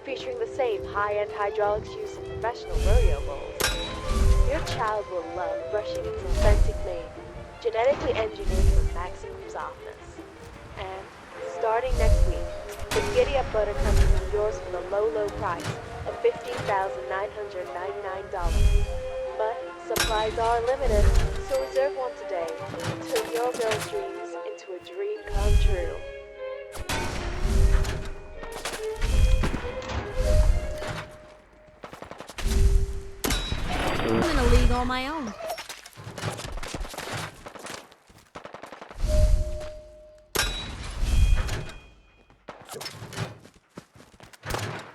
featuring the same high-end hydraulics used in professional rodeo bulls. Your child will love brushing its authentic mane, genetically engineered for maximum softness. And starting next week, the Giddy Up Buttercup will be yours for the low, low price of $15,999. But supplies are limited, so reserve one today and turn your girl's dreams into a dream come true. I'm in a league on my own.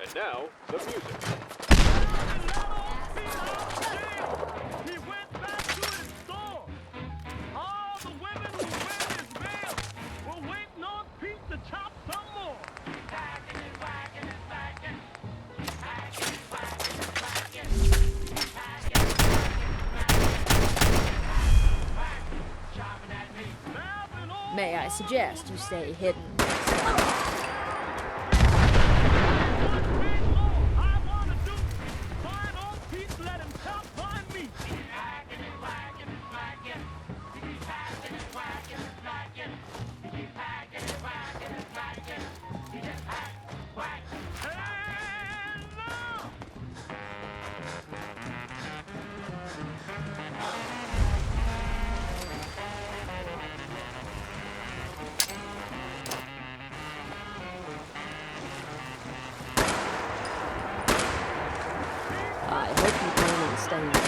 And now, the music. He went back to his store. All the women who wear his veil were waiting on Pete to chop some more. Packing and whacking and packing. Packing and whacking and packing. Packing and whacking. Chopping at me. May I suggest you stay hidden? I hope you plan on staying hidden.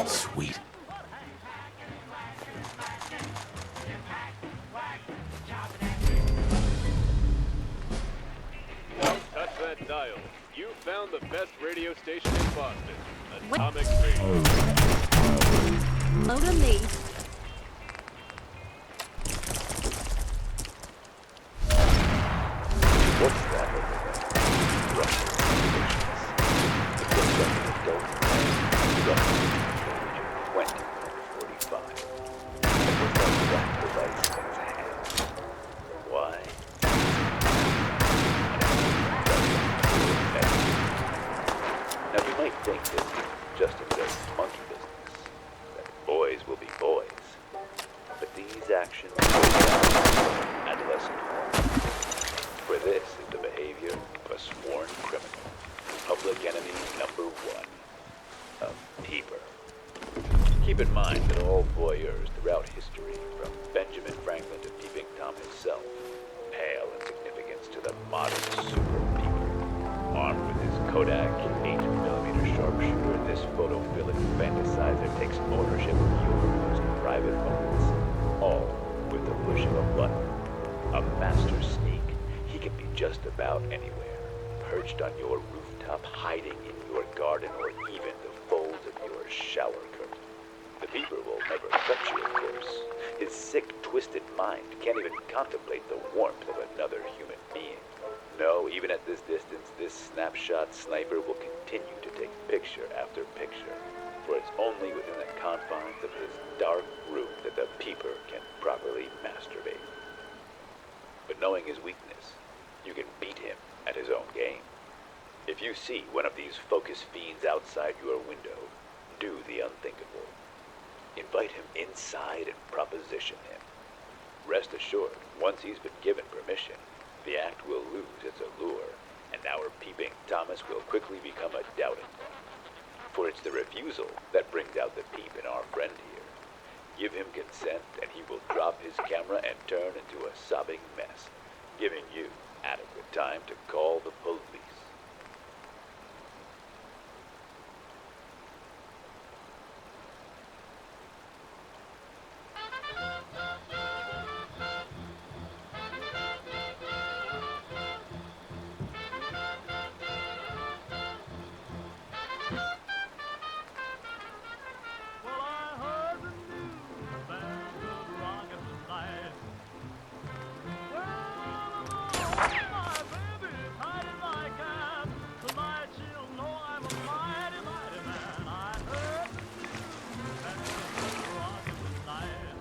Sweet. Touch that dial. You found the best radio station in Boston. Atomic Radio. Load of me. What's that over there? Russian adult Russian 2045. And with that black device in his hand. Why? Now you might think this is just a good monkey business, that boys will be boys. But these actions go down adolescent hormones. For this is the behavior of a sworn criminal, public enemy number one, a peeper. Keep in mind that all voyeurs throughout history, from Benjamin Franklin to Peeping Tom himself, pale in significance to the modern super peeper. Armed with his Kodak 8mm sharpshooter, this photophilic fantasizer takes ownership of your most private moments, all with the push of a button. A master sneak. He can be just about anywhere, perched on your rooftop, hiding in your garden, or even the folds of your shower curtain. The peeper will never touch you, of course. His sick, twisted mind can't even contemplate the warmth of another human being. No, So even at this distance, this snapshot sniper will continue to take picture after picture, for it's only within the confines of this dark room that the peeper can properly masturbate. But knowing his weakness, you can beat him at his own game. If you see one of these focus fiends outside your window, do the unthinkable. Invite him inside and proposition him. Rest assured, once he's been given permission, the act will lose its allure, and our peeping Thomas will quickly become a doubting one. For it's the refusal that brings out the peep in our friend here. Give him consent, and he will drop his camera and turn into a sobbing mess, giving you adequate time to call the police. Well, I heard the news about the rocket tonight. Well, my baby tied it like that. Tonight she'll know I'm a mighty, mighty man. I heard the news about the rocket tonight.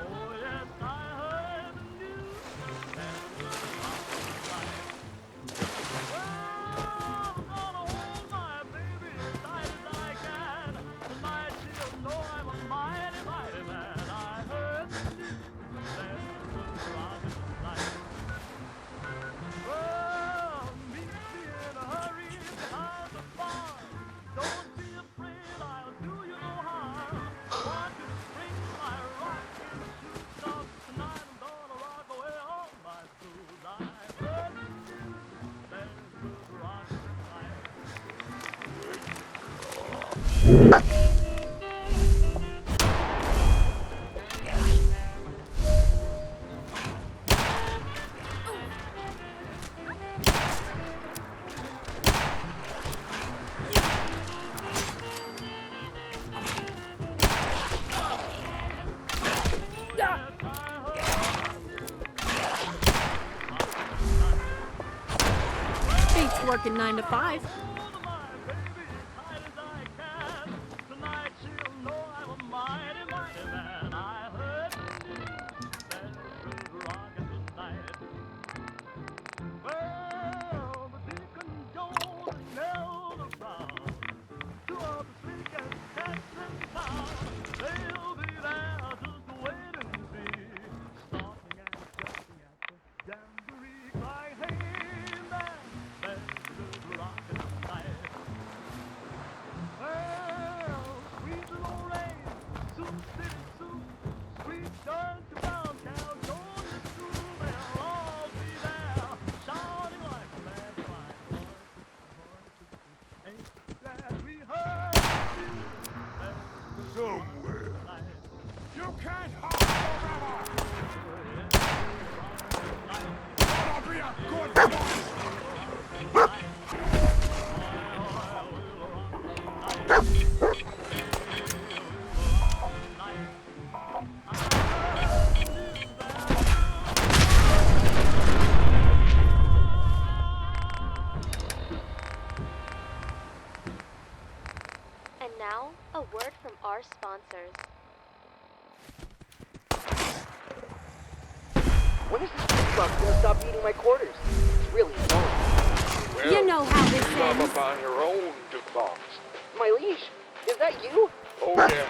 Oh, yes, I heard the news about the rocket tonight. Well, I'm gonna hold my baby tight as I can. Tonight she'll know I'm a mighty, mighty man. I heard the news that the rocket tonight. Well, meet me in a hurry behind the bar. Don't be afraid, I'll do you no harm. Want you to bring my rocking shoes off tonight. I'm gonna rock away all my blues. I heard the news that the rocket tonight. Beats working 9 to 5. Hold my baby tight as I can. Tonight she'll know I'm a mighty, mighty man. I heard the news that the rocket tonight. Well, the Deacon Jones and Elder Brown, two of the sleekest cats in town. They'll be there just waiting to see. Stalking and jumping at the jamboree, crying, hey man, there's the rocket tonight. Well, sweet Lorraine, Sioux City Sioux, sweet George Brown, Cal Jones too, they'll all be there, shouting like a mad fire. Ain't that we heard the news somewhere tonight. You can't hide forever! Gonna be a good boy! And now, a word from our sponsors. When is this box gonna stop eating my quarters? It's really annoying. Well, You know how this come ends. upon your own jukebox. My liege, is that you? Oh yeah,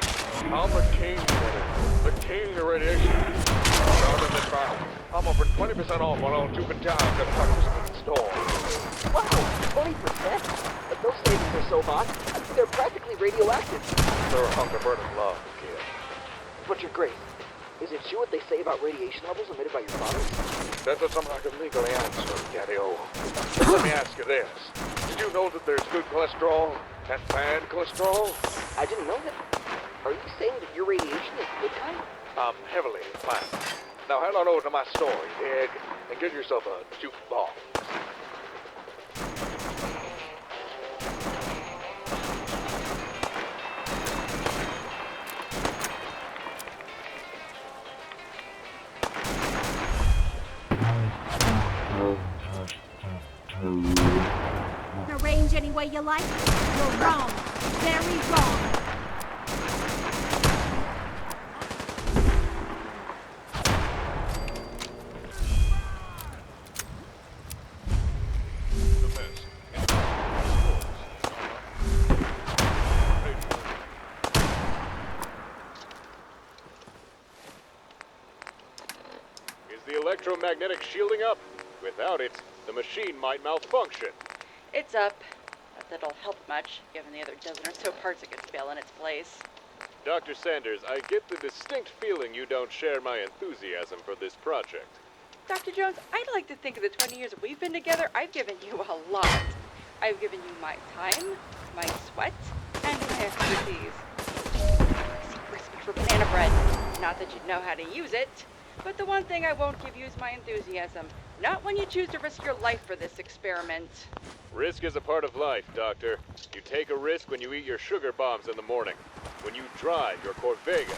I'm the king of it. The king of radiation. Down in this bar, I'm offering 20% off on all tube and times at Tucker's store. Wow, 20%? But those savings are so hot, they're practically radioactive. They're a hunk of burning love, kid. But your grace, is it true what they say about radiation levels emitted by your father? That's not something I can legally answer, Daddy-O. But let me ask you this. Did you know that there's good cholesterol and bad cholesterol? I didn't know that. Are you saying that your radiation is the good kind? I'm heavily inclined. Now head on over to my store, you dig, and get yourself a jukebox. Arrange any way you like. You're wrong. Very wrong. The best. Is the electromagnetic shielding up? Without it, the machine might malfunction. It's up. Not that it'll help much, given the other dozen or so parts it could fail in its place. Dr. Sanders, I get the distinct feeling you don't share my enthusiasm for this project. Dr. Jones, I'd like to think of the 20 years we've been together, I've given you a lot. I've given you my time, my sweat, and my expertise. Recipe for banana bread. Not that you'd know how to use it, but the one thing I won't give you is my enthusiasm. Not when you choose to risk your life for this experiment. Risk is a part of life, Doctor. You take a risk when you eat your sugar bombs in the morning, when you drive your Corvega,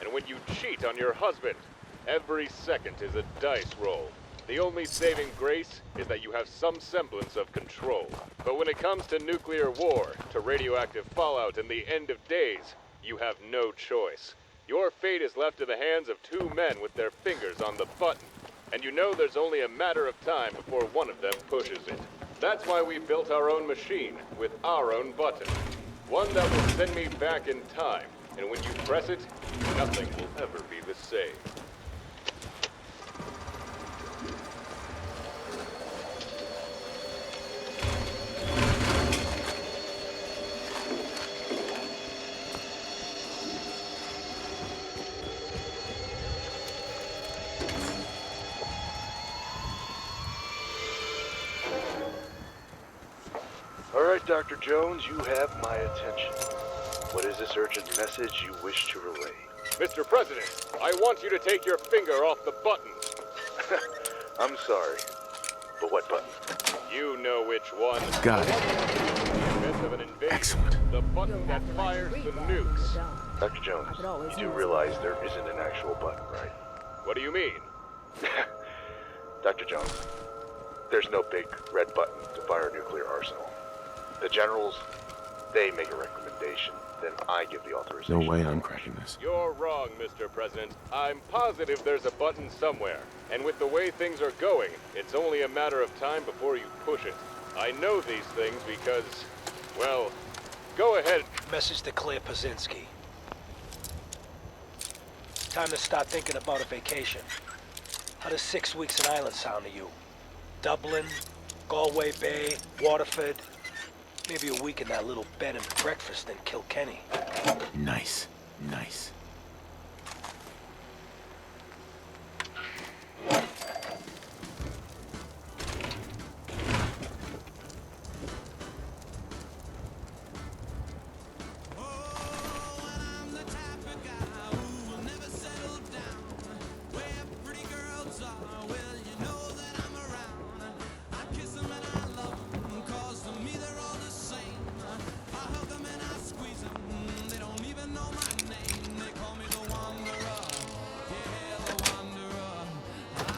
and when you cheat on your husband. Every second is a dice roll. The only saving grace is that you have some semblance of control. But when it comes to nuclear war, to radioactive fallout and the end of days, you have no choice. Your fate is left in the hands of two men with their fingers on the button. And you know there's only a matter of time before one of them pushes it. That's why we built our own machine, with our own button. One that will send me back in time. And when you press it, nothing will ever be the same. All right, Dr. Jones, you have my attention. What is this urgent message you wish to relay? Mr. President, I want you to take your finger off the button. I'm sorry, but what button? You know which one. Got it. In the event of an invasion, Excellent. the button that fires the nukes. Dr. Jones, you do realize there isn't an actual button, right? What do you mean? Dr. Jones, there's no big red button to fire a nuclear arsenal. The generals, they make a recommendation, then I give the authorization. No way I'm cracking this. You're wrong, Mr. President. I'm positive there's a button somewhere. And with the way things are going, it's only a matter of time before you push it. I know these things because, well, go ahead. Message to Claire Pazinski. Time to start thinking about a vacation. How does 6 weeks in Ireland sound to you? Dublin, Galway Bay, Waterford. Maybe a week in that little bed and breakfast in Kilkenny. Nice. Nice.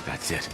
That's it.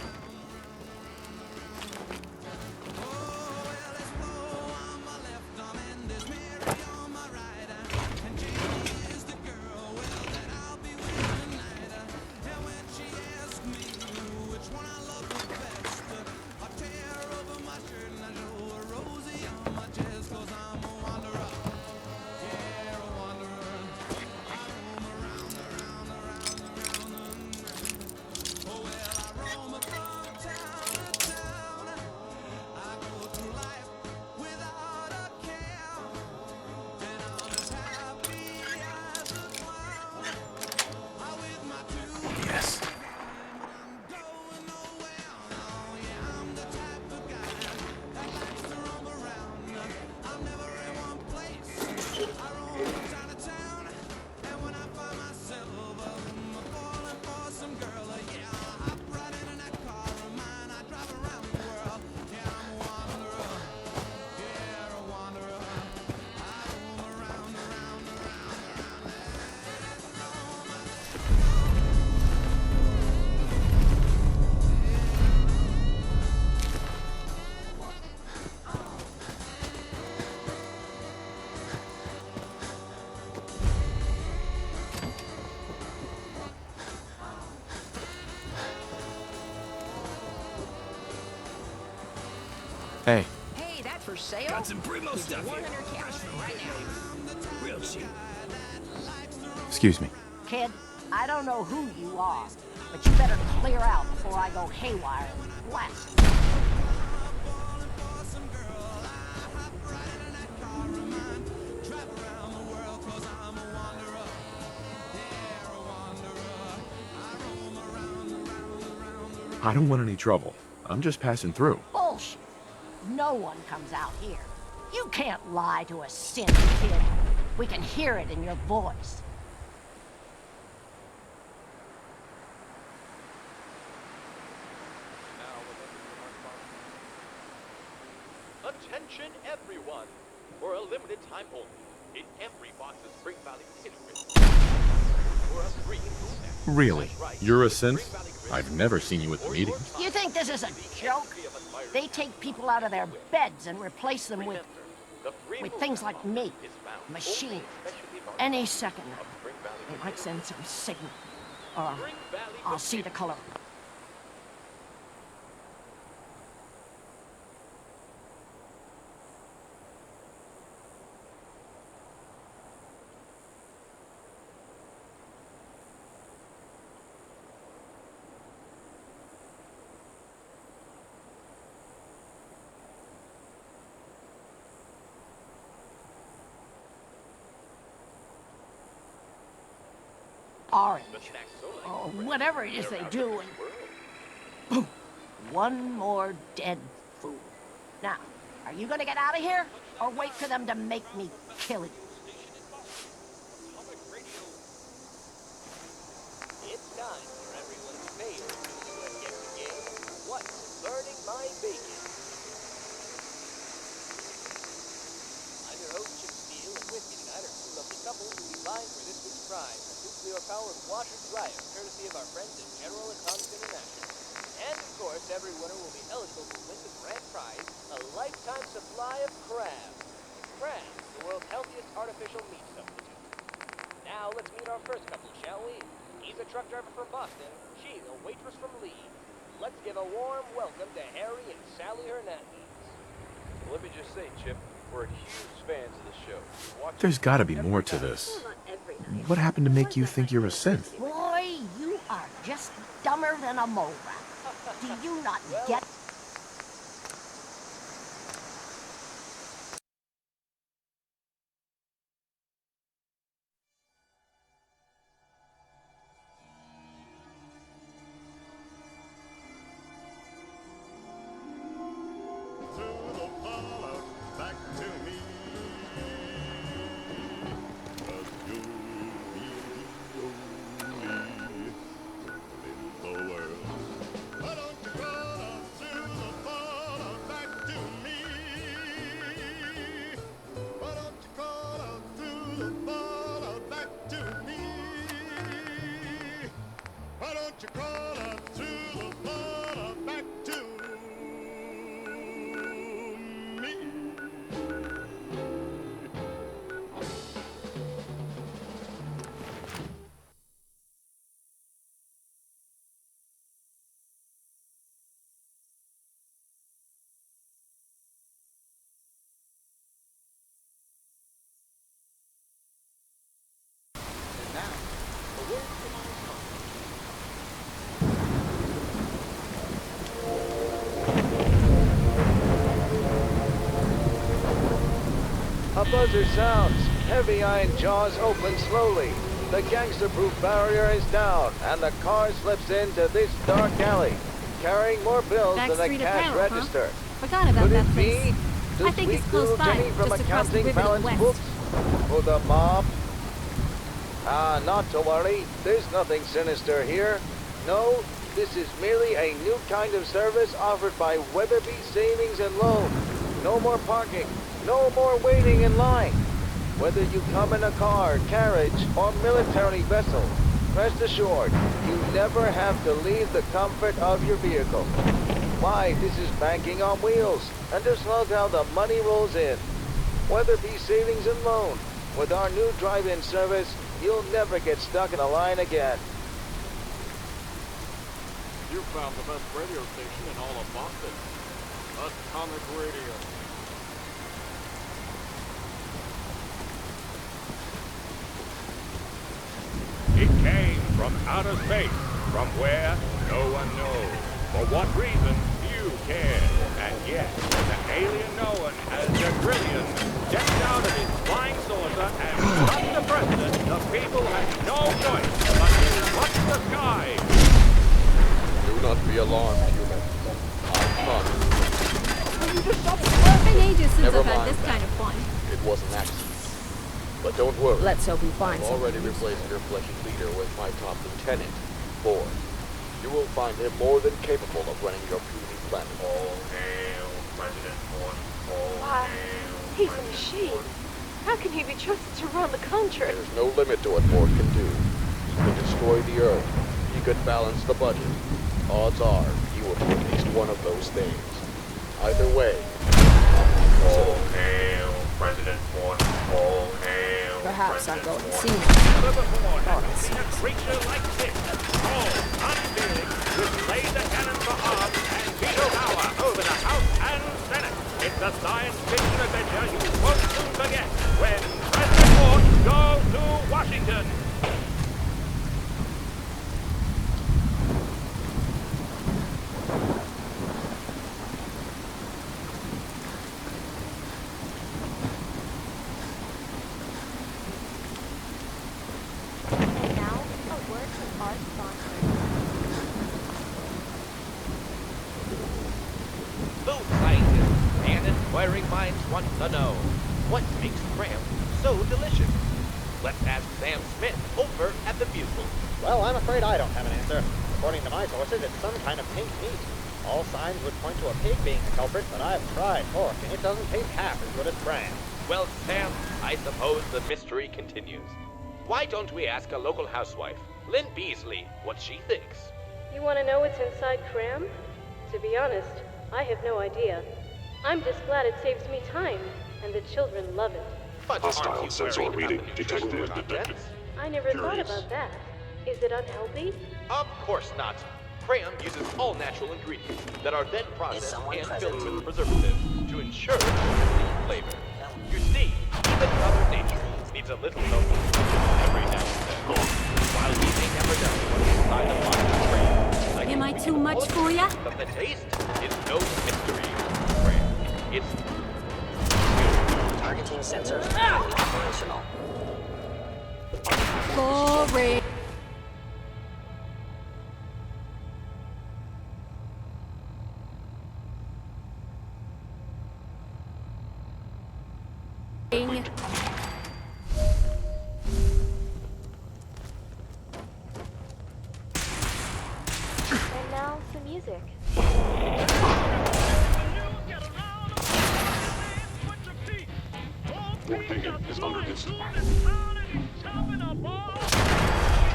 Hey, Hey, that for sale? Got some primo stuff here. 100 cash for right now. Real cheap. excuse me. Kid, I don't know who you are, but you better clear out before I go haywire and blast. I don't want any trouble. I'm just passing through. Bullshit. No one comes out here. You can't lie to a sin, kid. We can hear it in your voice. Attention everyone! For a limited time only, in every box of Spring Valley Crisps, for a free snack. Really? That's right. You're a Spring synth? Valley Crisps I've never seen you at the for meetings. your You think this is a joke? They take people out of their beds and replace them with things like me, machines. Any second now, they might send some signal, or I'll see the color. Orange, or whatever it is they do, and boom, one more dead fool. Now, are you gonna get out of here, or wait for them to make me kill you? It's time for everyone's favorite newlywed get-to-game. What's burning my bacon? I'm your host, Chip Steele, and with me tonight are two lovely couples who will be vying for this week's prize, a nuclear-powered washer dryer, courtesy of our friends at General Atomics International. And of course, every winner will be eligible to win the grand prize, a lifetime supply of crabs. Crabs, the world's healthiest artificial meat substitute. Now let's meet our first couple, shall we? He's a truck driver from Boston. She's a waitress from Leeds. Let's give a warm welcome to Harry and Sally Hernandez. Let me just say, Chip, we're huge fans of the show. There's gotta be more to this. What happened to make you think you're a synth? Boy, you are just dumber than a mole rat. Do you not get? A buzzer sounds. Heavy iron jaws open slowly. The gangster-proof barrier is down, and the car slips into this dark alley, carrying more bills than a Backstreet cash Apparel, huh? register. Forgot about Could that it place. be? I Does think we it's close do by, Jenny from just across the accounting river to the balance west. books? For the mob? Ah, not to worry. There's nothing sinister here. No, this is merely a new kind of service offered by Weatherby Savings and Loan. No more parking. No more waiting in line. Whether you come in a car, carriage, or military vessel, rest assured, you never have to leave the comfort of your vehicle. Why, this is banking on wheels, and just look how the money rolls in. Weatherby Savings and Loan. With our new drive-in service, you'll never get stuck in a line again. You found the best radio station in all of Boston. Atomic atomic radio. It came from outer space, from where no one knows. For what reason, few care. And yet, the alien known as the Trillion stepped out of his flying saucer and struck the president. The people had no choice but to watch the sky. Do not be alarmed, human. I'm not. It's been ages since Never I've had mind this that. kind of fun. It was an accident. But don't worry. Let's hope he finds I've already something useful. replaced your fleshy leader with my top lieutenant, Ford. You will find him more than capable of running your puny planet. All hail President Ford. Why, he's a machine. How can he be trusted to run the country? There's no limit to what Ford can do. He could destroy the Earth. He could balance the budget. Odds are, he will do at least one of those things. Either way. All hail President Ford. All hail. Perhaps I'm going to see him. Never before have we seen a creature like this. Tall, unfeeling, with laser cannons for arms and veto power over the House and Senate. It's a science fiction adventure you won't soon forget when President Ford goes to Washington. And now, a word from our sponsor. Food scientists and inquiring minds want to know, what makes cram so delicious? Let's ask Sam Smith over at the Bugle. Well, I'm afraid I don't have an answer. According to my sources, it's some kind of pink meat. All signs would point to a pig being the culprit, but I've tried pork, and it doesn't taste half as good as cram. Well, Sam, I suppose the mystery continues. Why don't we ask a local housewife, Lynn Beasley, what she thinks? You want to know what's inside cram? To be honest, I have no idea. I'm just glad it saves me time, and the children love it. But hostile sensor reading detected. I never thought about that. Is it unhealthy? Of course not. Cram uses all natural ingredients that are then processed and filled with preservatives to ensure clean flavor. You see, even Mother Nature needs a little help every now and then. While we may never know what's inside a box of cram, like Am I too much for ya? but the taste is no mystery. Cram, it's Targeting sensors fully operational. Boring. And now, some music. Compaion is under distant.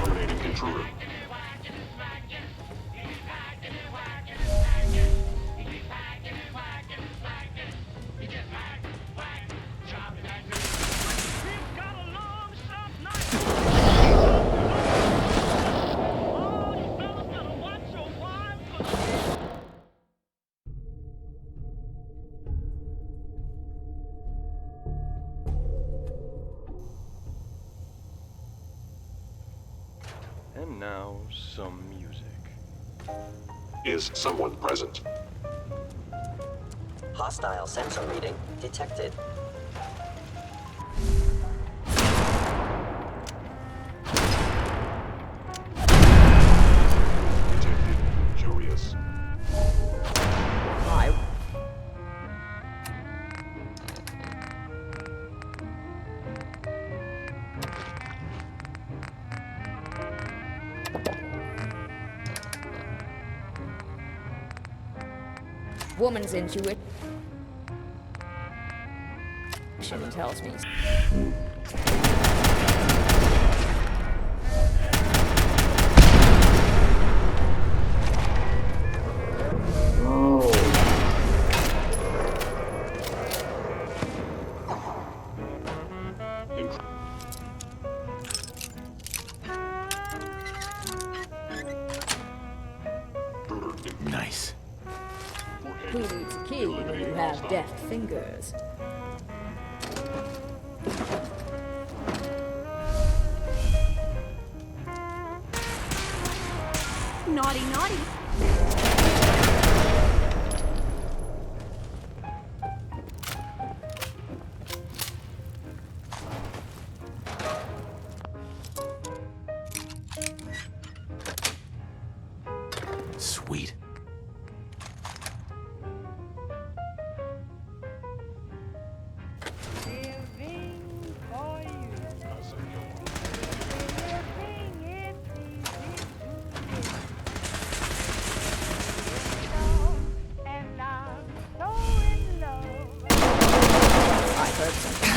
Terminating intruder. And now, some music. Is someone present? Hostile sensor reading detected. Detected. Curious. Hi. Woman's intuition tells me. Nice. Who needs a key when you have deft fingers? Naughty, naughty. Sweet. I heard something.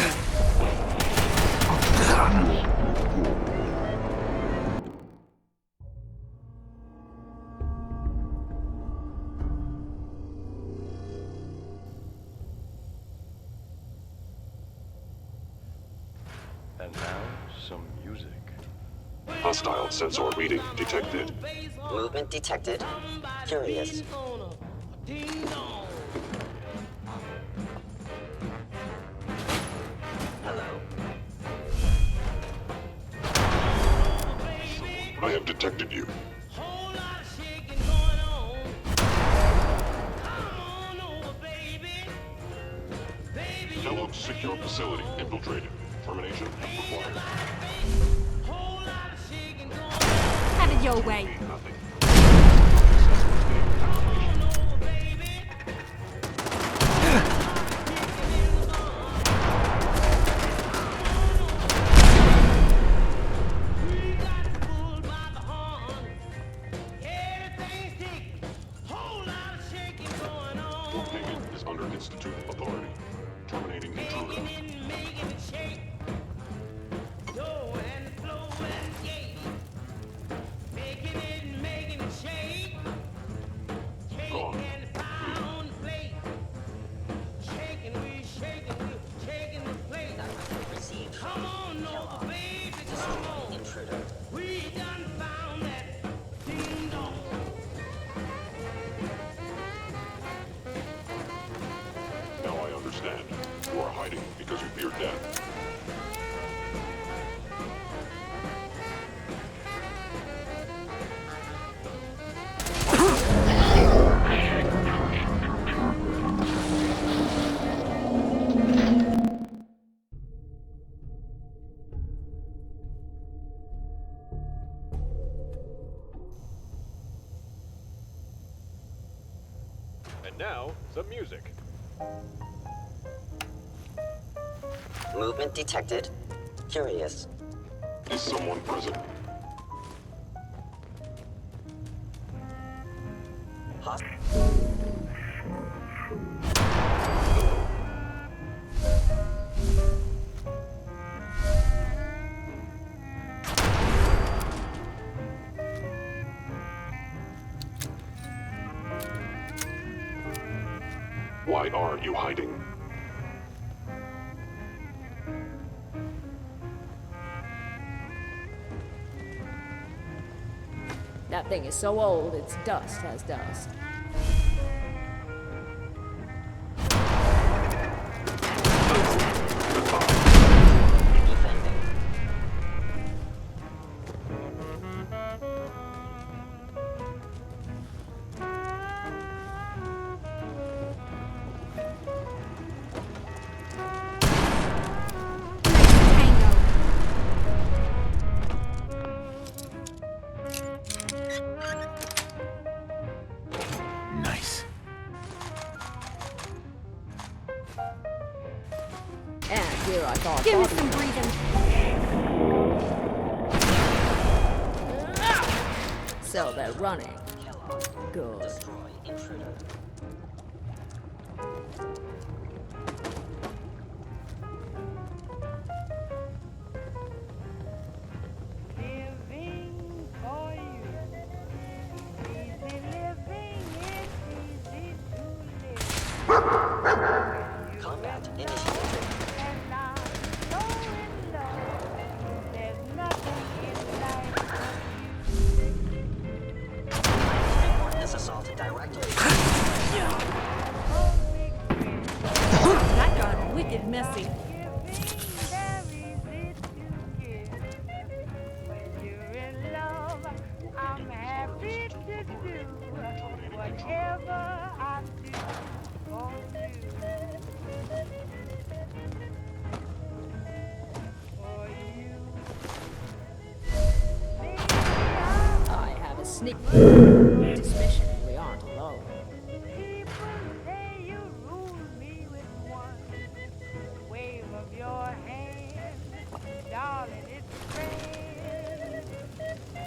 And now, some music. Hostile sensor reading detected. Movement detected. Curious. Hello. I have detected you. Kelloge's secure facility infiltrated. Termination required. Have it your way. Nothing. Compaion is under Institute authority. Terminating intruder. Gone. Received. Kellogg. Destroy intruder. Now I understand. You are hiding because you fear death. And now, some music. Movement detected. Curious. Is someone present? Why are you hiding? That thing is so old, it's dust as dust. Nice. And here I thought. Give me some breathing. So they're running. Good. Destroy intruder. Combat initiated. Report this assault directly. messy. I'm happy to do whatever I do for you. For you. I have a sneak suspicion we aren't alone. People say you rule me with one wave of your hand. Darling, it's grand.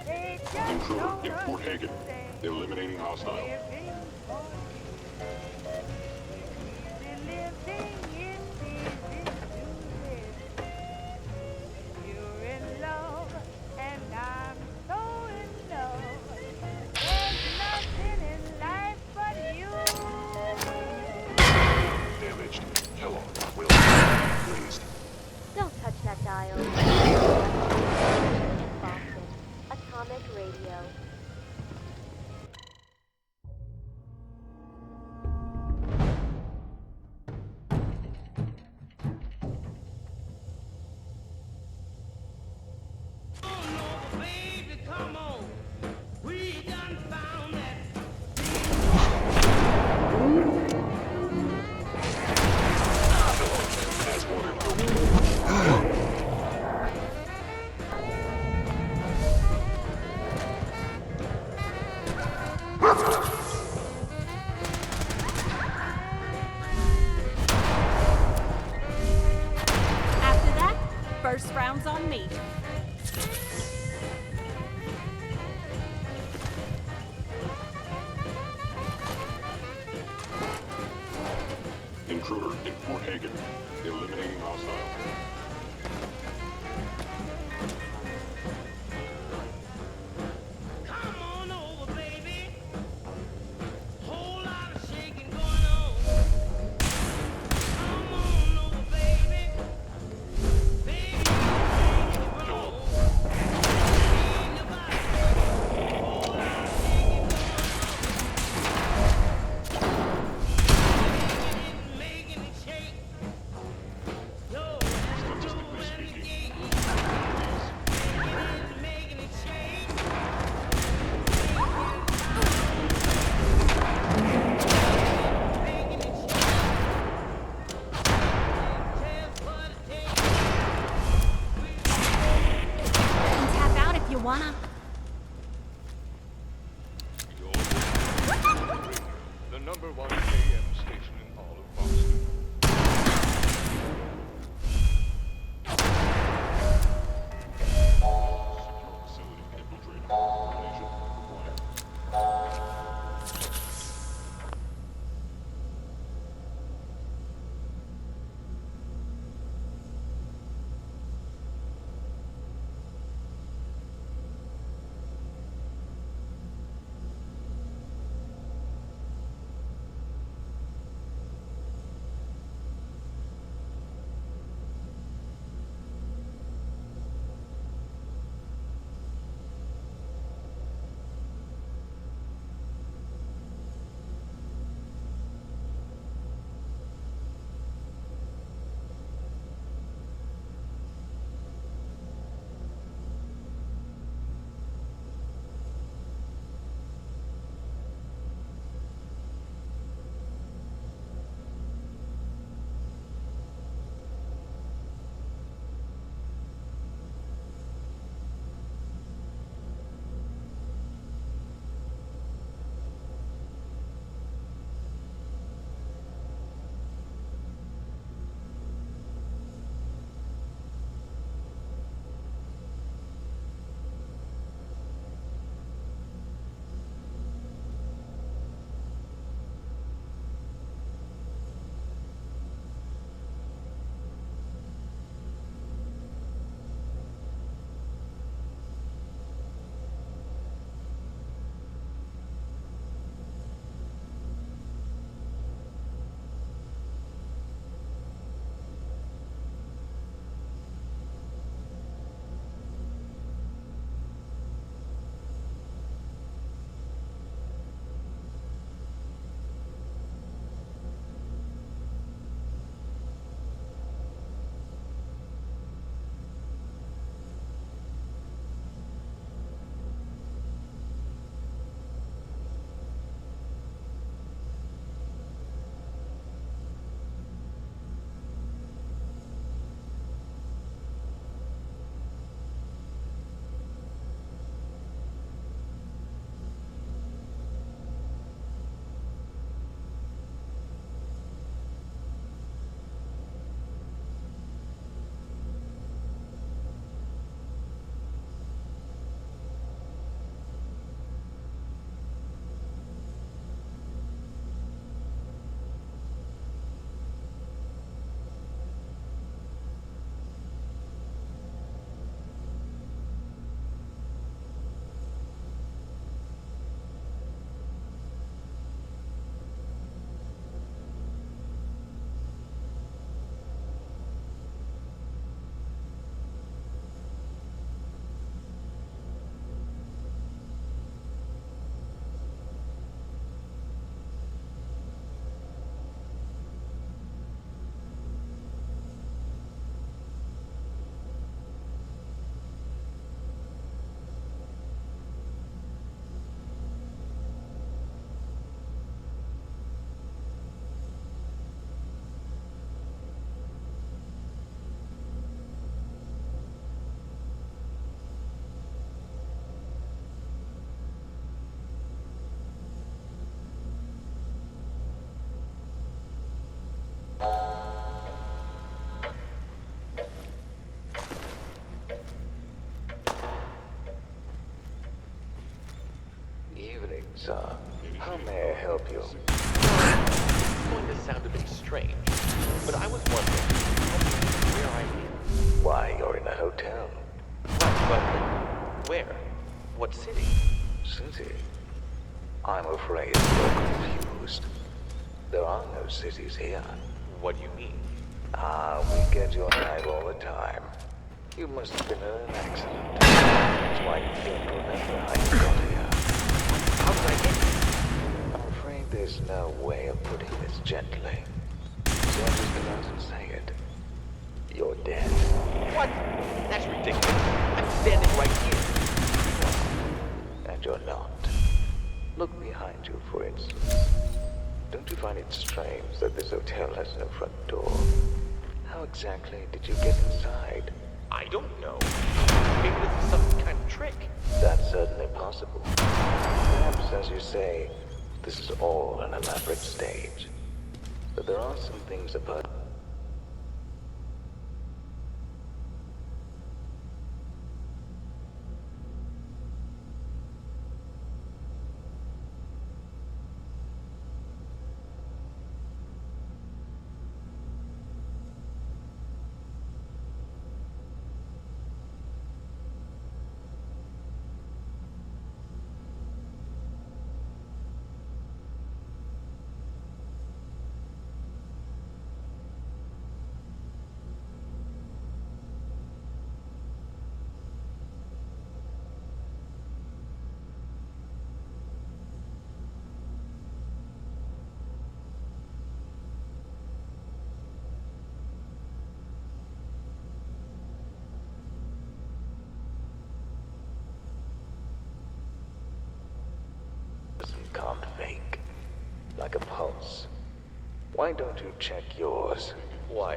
They just Intruder don't in Fort Hagen. understand. Eliminating hostile. Living for you. Easy living, it's easy to live. You're in love, and I'm so in love. There's nothing in life but you. Damaged. Kellogg will be released. Don't touch that dial. Boston. Atomic Radio. Baby, come on. We done found that. That's one. After that, first round's on me. Intruder in Fort Hagen. Eliminating hostile. Come on over, baby. Whole lot of shaking going on. Come on over, baby. Baby, you ain't it wrong. Ain't nobody whole lot of shaking going on. Making it shake. Yo, let's do it again. sir. How may I help you? It's going to sound a bit strange, but I was wondering where I am. Why, you're in a hotel. Right, but where? What city? City? I'm afraid you're confused. There are no cities here. What do you mean? We get your drive all the time. You must have been in an accident. That's why you don't remember how you got here. How did I get here? I'm afraid there's no way of putting this gently. So I'm just going to say it. You're dead. What? That's ridiculous. I'm standing right here. And you're not. Look behind you, for instance. Don't you find it strange that this hotel has no front door? How exactly did you get inside? I don't know. Maybe this is some kind of trick. That's certainly possible. Perhaps, as you say, this is all an elaborate stage. But there are some things about... can't fake. Like a pulse. Why don't you check yours? Why,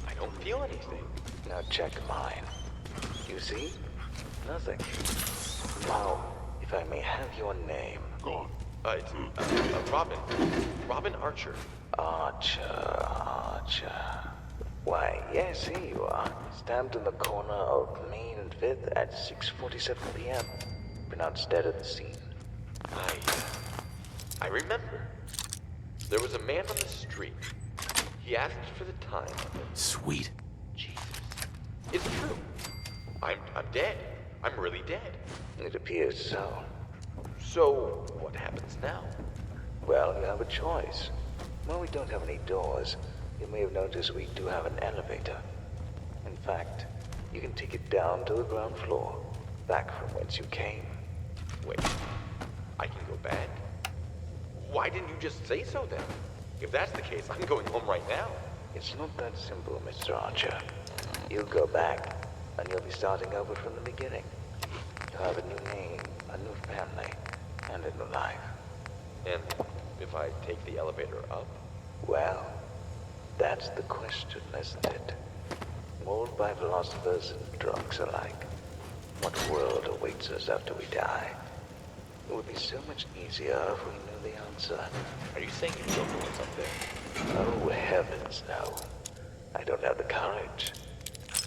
I don't feel anything. Now check mine. You see? Nothing. Now, if I may have your name. It's Robin. Robin Archer. Archer. Why, yes, here you are. Stamped in the corner of Main and 5th at 6:47 p.m. Pronounced dead at the scene. I remember. There was a man on the street. He asked for the time. Sweet. Jesus. It's true. I'm dead. I'm really dead. It appears so. So, what happens now? Well, you have a choice. Well, we don't have any doors. You may have noticed we do have an elevator. In fact, you can take it down to the ground floor, back from whence you came. Wait, I can go back? Why didn't you just say so then? If that's the case, I'm going home right now. It's not that simple, Mr. Archer. You'll go back, and you'll be starting over from the beginning. You'll have a new name, a new family, and a new life. And if I take the elevator up? Well, that's the question, isn't it? Molded by philosophers and drunks alike. What world awaits us after we die? It would be so much easier if we knew the answer. Are you saying you don't know what's up there? Oh, heavens, no. I don't have the courage.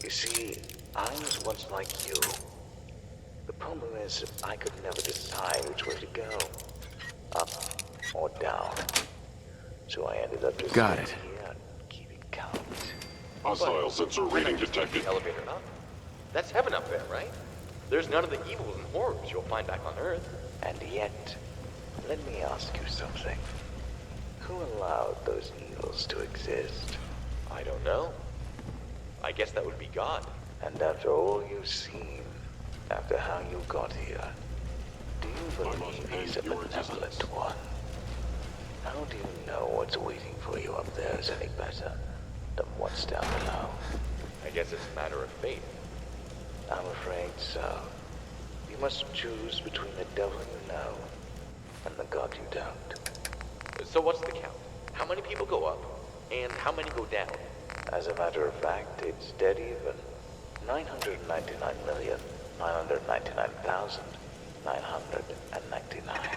You see, I was once like you. The problem is, I could never decide which way to go. Up or down. So I ended up just Got it. here and keeping count. Hostile sensor reading detected. The elevator up? That's heaven up there, right? There's none of the evils and horrors you'll find back on Earth. And yet, let me ask you something. Who allowed those evils to exist? I don't know. I guess that would be God. And after all you've seen, after how you got here, do you believe he's a benevolent one? How do you know what's waiting for you up there is any better than what's down below? I guess it's a matter of faith. I'm afraid so. You must choose between the devil you know and the God you don't. So what's the count? How many people go up, and how many go down? As a matter of fact, it's dead even. 999,999,999.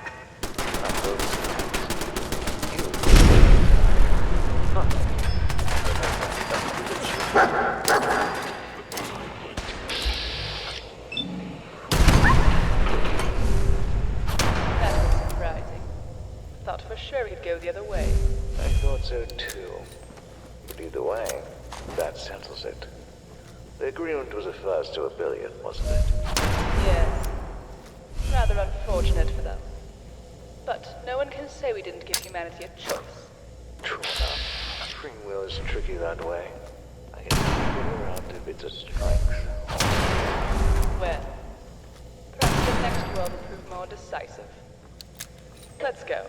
Of those things, you... I thought so too. But either way, that settles it. The agreement was a first to $1 billion, wasn't it? Yes. Rather unfortunate for them. But no one can say we didn't give humanity a choice. True enough. Free will is tricky that way. I can figure out if it's a strength. Well, perhaps the next world will prove more decisive. Let's go.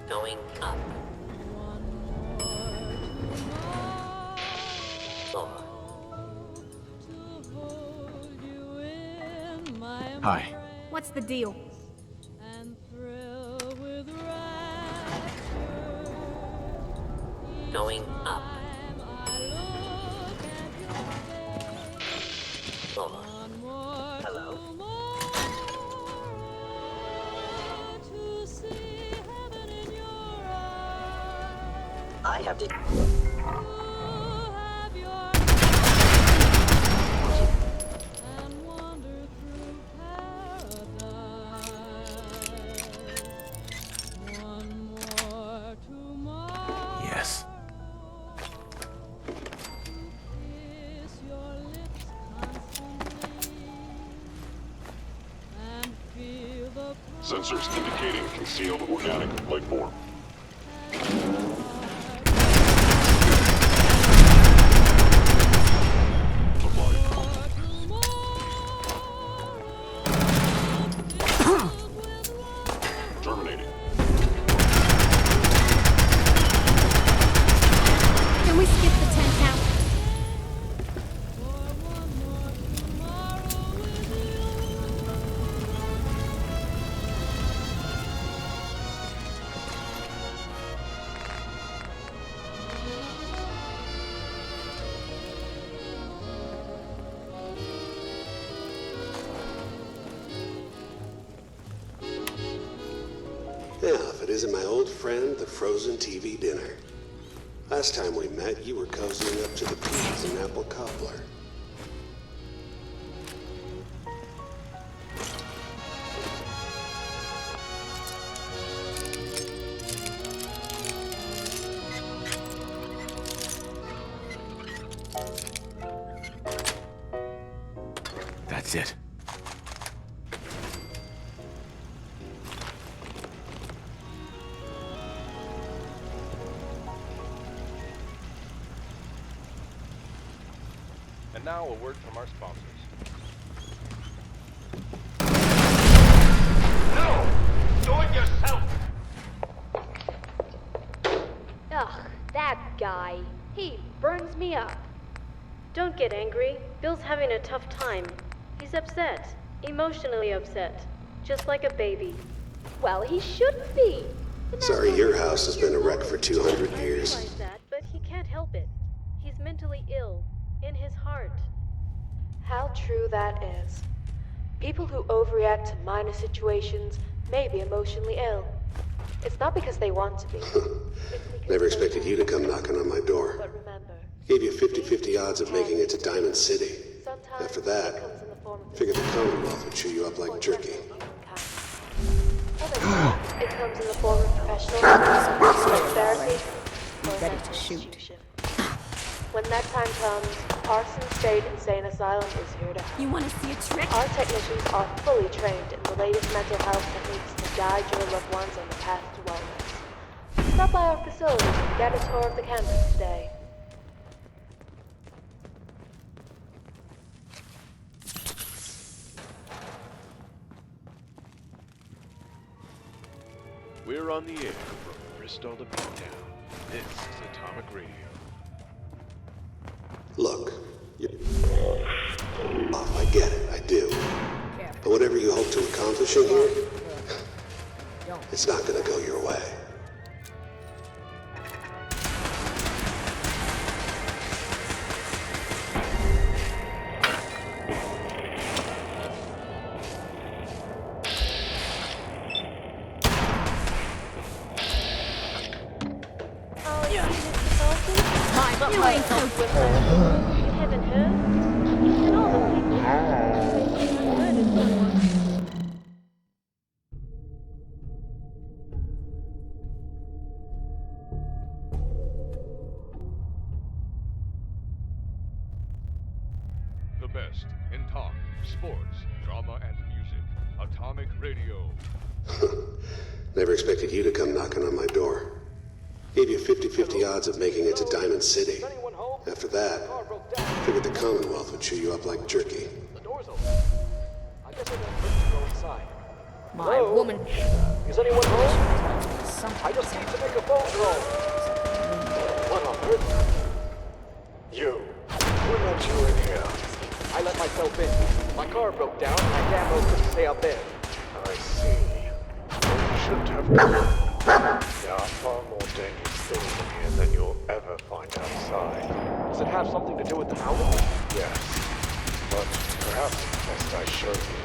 Going up. 4. Hi. What's the deal? Going up. 4. Hello. I have to... Yes. Sensors indicating concealed organic life form. Terminating. Can we skip the 10 count? Yeah, if it isn't my old friend, the frozen TV dinner. Last time we met, you were cozying up to the peas and apple cobbler. That's it. And now a word from our sponsors. No! Do it yourself! Ugh, that guy. He burns me up. Don't get angry. Bill's having a tough time. He's upset. Emotionally upset. just like a baby. Well, he should be. Sorry, your house has been a wreck for 200 I years. realize that, but he can't help it. He's mentally ill, in his heart. How true that is. People who overreact to minor situations may be emotionally ill. It's not because they want to be. Never expected you to come knocking on my door. But remember, Gave you 50-50 odds of making it to Diamond City. After that, figured the Commonwealth would chew you up like jerky. other times it comes in the form of professional help, therapy, or Ready mental to shoot. institution. When that time comes, Parsons State Insane Asylum is here to help. You want to see a trick? Our technicians are fully trained in the latest mental health techniques to guide your loved ones on the path to wellness. Stop by our facility and get a tour of the campus today. We're on the air from Bristol to Midtown. This is Atomic Radio. Look, you're off, I get it, I do. But whatever you hope to accomplish in here, it's not gonna go your way. You ain't so good. You haven't heard? And all the people who murdered someone. The best in talk, sports, drama, and music. Atomic Radio. Never expected you to come knocking on my door. Gave you 50-50 odds of making it to Diamond City. After that, figured the Commonwealth would chew you up like jerky. The door's open. I guess I don't go inside. My woman. Is anyone home? I just need to make a phone call. What on earth? You. Who let you in here? I let myself in. My car broke down and I damn well couldn't stay out there. I see. You shouldn't have come. There are far more dangerous things in here than you'll ever find outside. Does it have something to do with the howling? Yes. But perhaps it's best I show you.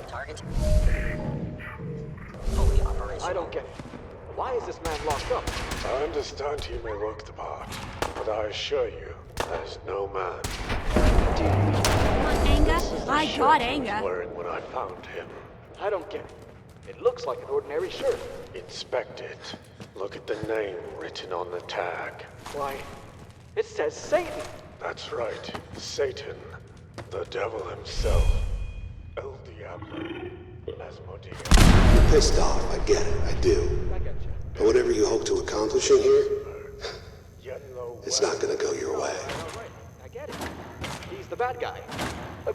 Target. Fully operational. I don't get it. Why is this man locked up? I understand you may look the part, but I assure you, there's no man. Anger? I got anger. Wearing when I found him. I don't get it. It looks like an ordinary shirt. Inspect it. Look at the name written on the tag. Why, it says Satan. That's right. Satan. The devil himself. El Diablo. Asmodeus. You're pissed off, I get it, I do. I get you. But whatever you hope to accomplish in here, it's not gonna go your way. All right, I get it. He's the bad guy.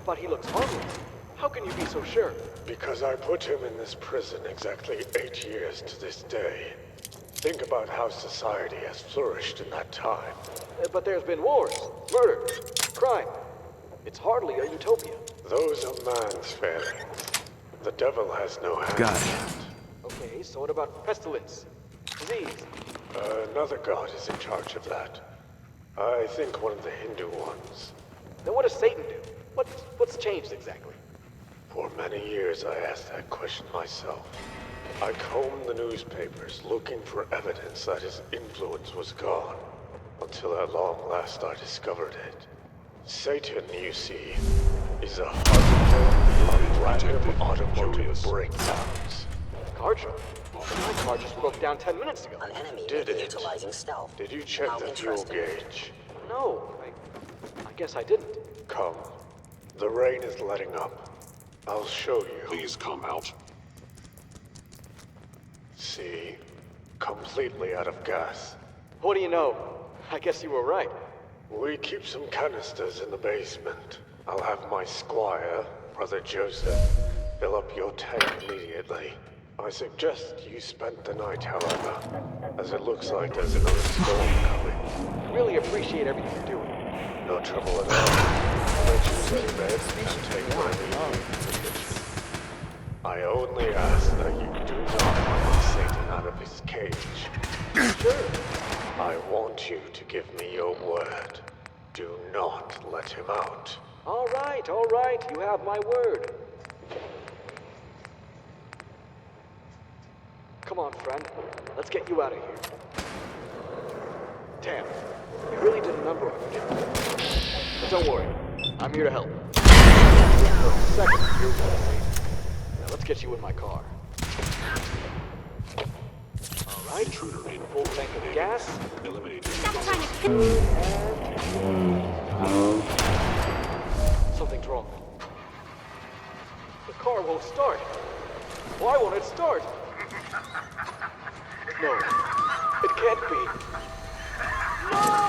But he looks harmless. How can you be so sure? Because I put him in this prison exactly 8 years to this day. Think about how society has flourished in that time. But there's been wars, murder, crime. It's hardly a utopia. Those are man's failings. The devil has no hand. Got it. Okay, so what about pestilence? Disease? Another god is in charge of that. I think one of the Hindu ones. Then what does Satan do? What's changed exactly? For many years I asked that question myself. I combed the newspapers looking for evidence that his influence was gone. Until at long last I discovered it. Satan, you see, is a harbinger of random automotive breakdowns. Car trouble? My car just broke down 10 minutes ago. An enemy Did it? utilizing stealth. Did you check How the fuel interesting. gauge? No, I guess I didn't. Come. The rain is letting up. I'll show you. Please come out. See? Completely out of gas. What do you know? I guess you were right. We keep some canisters in the basement. I'll have my squire, Brother Joseph, fill up your tank immediately. I suggest you spend the night, however, as it looks like there's another storm coming. Really appreciate everything you're doing. No trouble at all. I'll let you go to bed and take my leave. I only ask that you do not let Satan out of his cage. Sure. I want you to give me your word. Do not let him out. All right, you have my word. Come on, friend. Let's get you out of here. Damn, you really did a number on me. But don't worry, I'm here to help. For a second, you're gonna now let's get you in my car. All right, intruder in full tank of gas. Eliminated. Stop trying to kill. Something's wrong. The car won't start. Why won't it start? No, it can't be. No!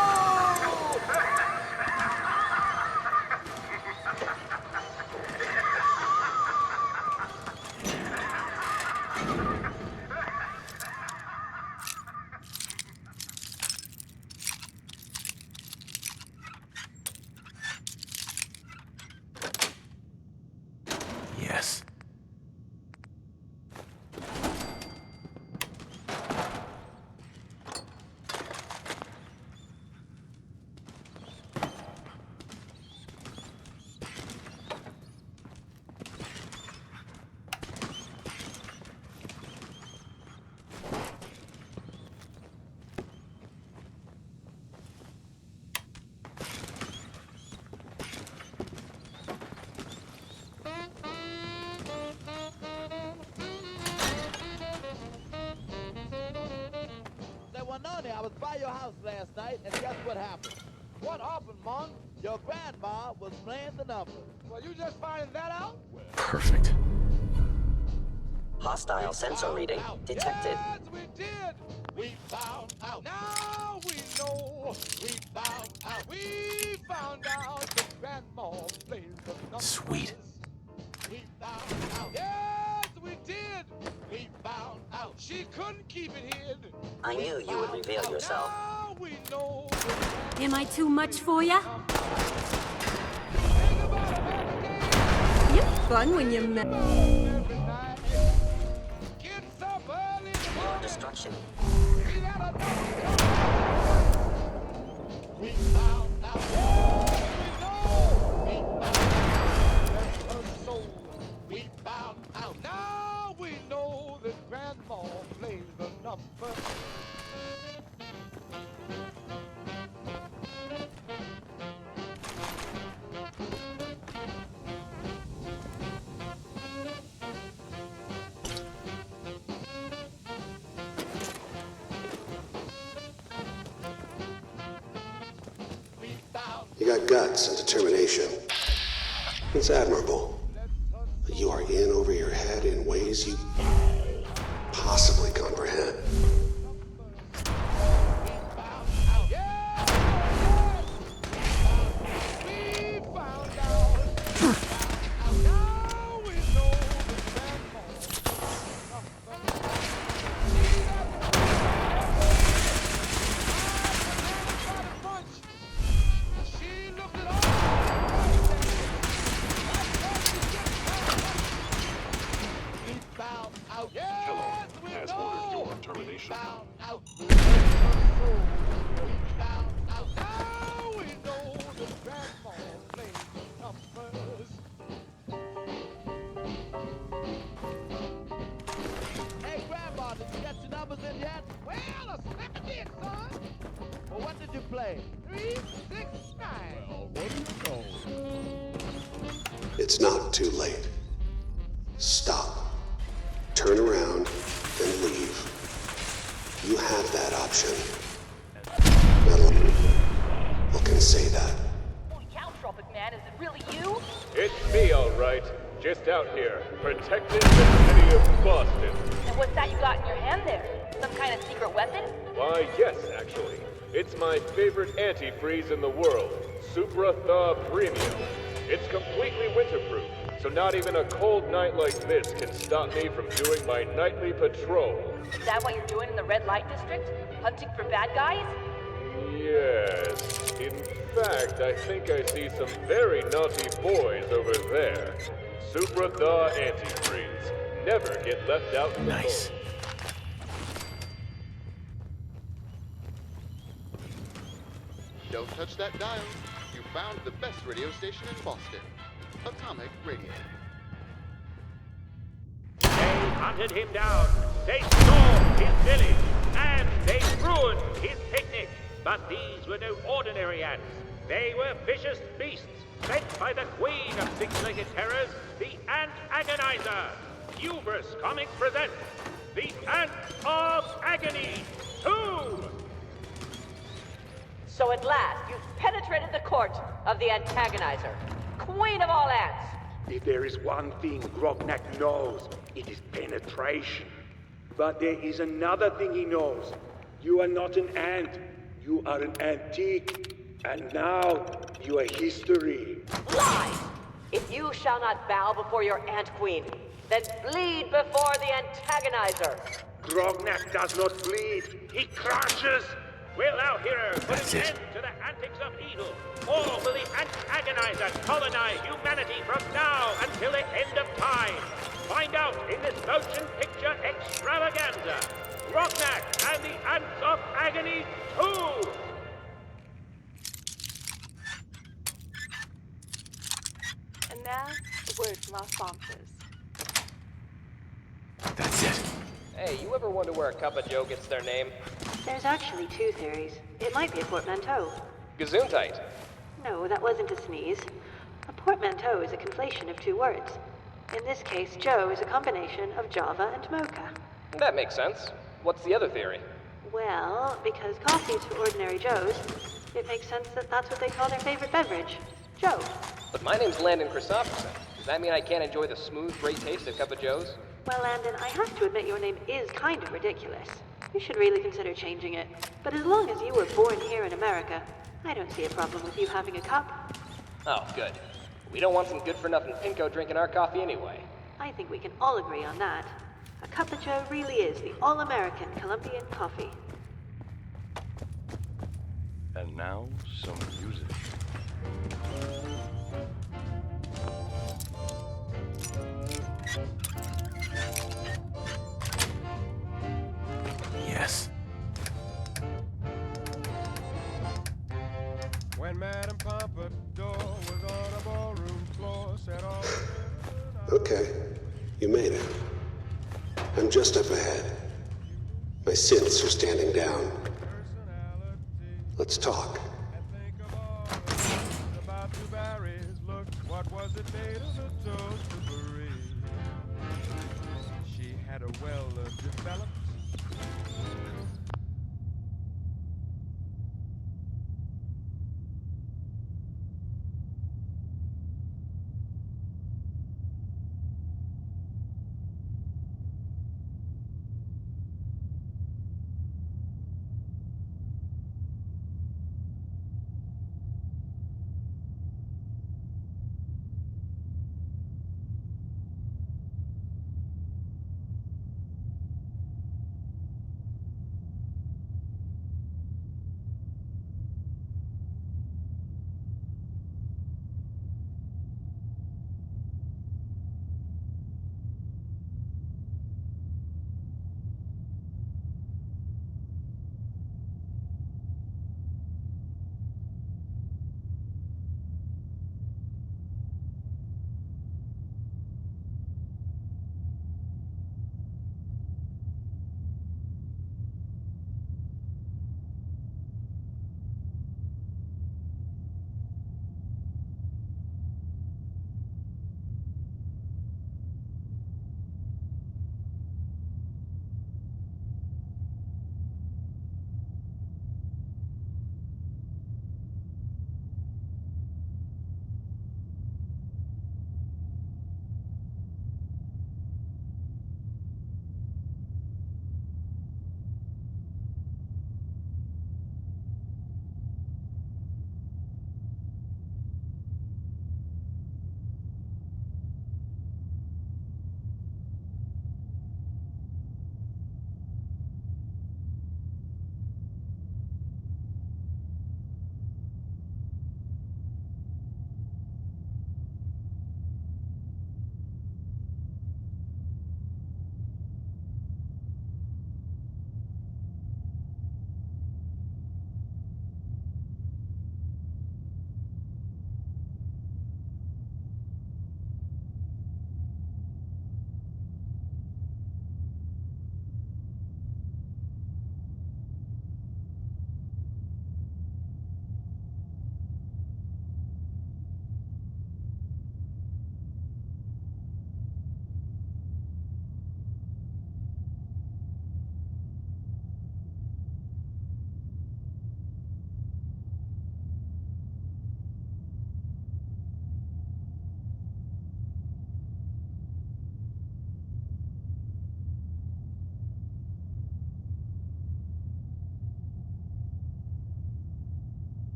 Yes. I was by your house last night, and guess what happened? What happened, Mon? Your grandma was playing the numbers. Well, you just finding that out? Perfect. Hostile sensor reading detected. Yes, we did! We found out. Now we know. We found out. We found out that grandma plays the numbers. Sweet. We found out. Yes, we did! We found out. She couldn't keep it hid. I knew you would reveal yourself. Now we know. Am I too much for ya? You're fun when you met. Your destruction. We found out. We found out. Now we know that grandma plays the number. You got guts and determination. It's admirable. But you are in over your head in ways you possibly comprehend. Kelloge has ordered your termination. Hey, Grandma, did you get your numbers in yet? Well, I slipped in, son. Well, what did you play? 3, 6, 9. Well, what do you know? It's not too late. Stop. Turn around and leave. You have that option. Now, what can say that? Holy cow, Tropic Man, is it really you? It's me, all right. Just out here, protecting the city of Boston. And what's that you got in your hand there? Some kind of secret weapon? Why, yes, actually. It's my favorite antifreeze in the world, Supra Thaw Premium. It's completely winterproof, so not even a cold night like this can stop me from doing my nightly patrol. Is that what you're doing in the red light district? Hunting for bad guys? Yes. In fact, I think I see some very naughty boys over there. Supra Thaw Antifreeze. never get left out in the Nice. cold. Don't touch that dial. You found the best radio station in Boston. Atomic Radio. They hunted him down, they stormed his village, and they ruined his picnic. But these were no ordinary ants. They were vicious beasts sent by the queen of six-legged terrors, the Ant Agonizer. Hubris Comics presents The Ants of Agony 2! So at last, you've penetrated the court of the Antagonizer, queen of all ants. If there is one thing Grognak knows, it is penetration. But there is another thing he knows. You are not an ant. You are an antique. And now, you are history. Lies! If you shall not bow before your ant queen, then bleed before the Antagonizer. Grognak does not bleed. He crushes. Will our hero put That's an it. end to the antics of evil? Or will the Antagonizer colonize humanity from now until the end of time? Find out in this motion picture extravaganza. Grognak and the Ants of Agony 2! And now, a word from our sponsors. That's it. Hey, you ever wonder where a cup of joe gets their name? There's actually two theories. It might be a portmanteau. Gesundheit. No, that wasn't a sneeze. A portmanteau is a conflation of two words. In this case, Joe is a combination of Java and Mocha. That makes sense. What's the other theory? Well, because coffee is for ordinary Joes, it makes sense that that's what they call their favorite beverage. Joe. But my name's Landon Christopherson. Does that mean I can't enjoy the smooth, great taste of cup of joes? Well, Landon, I have to admit your name is kind of ridiculous. You should really consider changing it. But as long as you were born here in America, I don't see a problem with you having a cup. Oh, good. We don't want some good-for-nothing pinko drinking our coffee anyway. I think we can all agree on that. A cup of Joe really is the all-American Colombian coffee. And now, some music. Yes. When Madame Pompadour was on a ballroom floor, said all. Okay, you made it. I'm just up ahead. My synths are standing down. Let's talk. About two berries, look, what was it made of the toast to Paris? She had a well-developed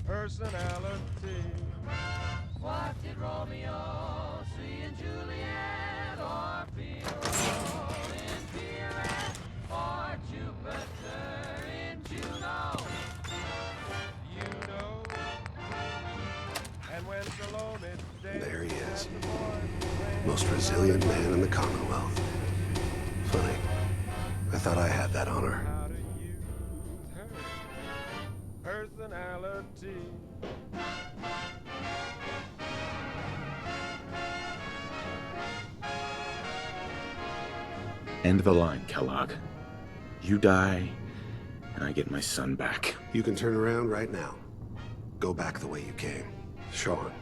personality. What did Romeo see in Juliet, or Pierrot in Pierrette, or Jupiter in Juno? You know. And when Salome There he is. Most resilient man in the Commonwealth. Funny. I thought I had that honor. Personality. End the line, Kellogg. You die, and I get my son back. You can turn around right now. Go back the way you came. Sean.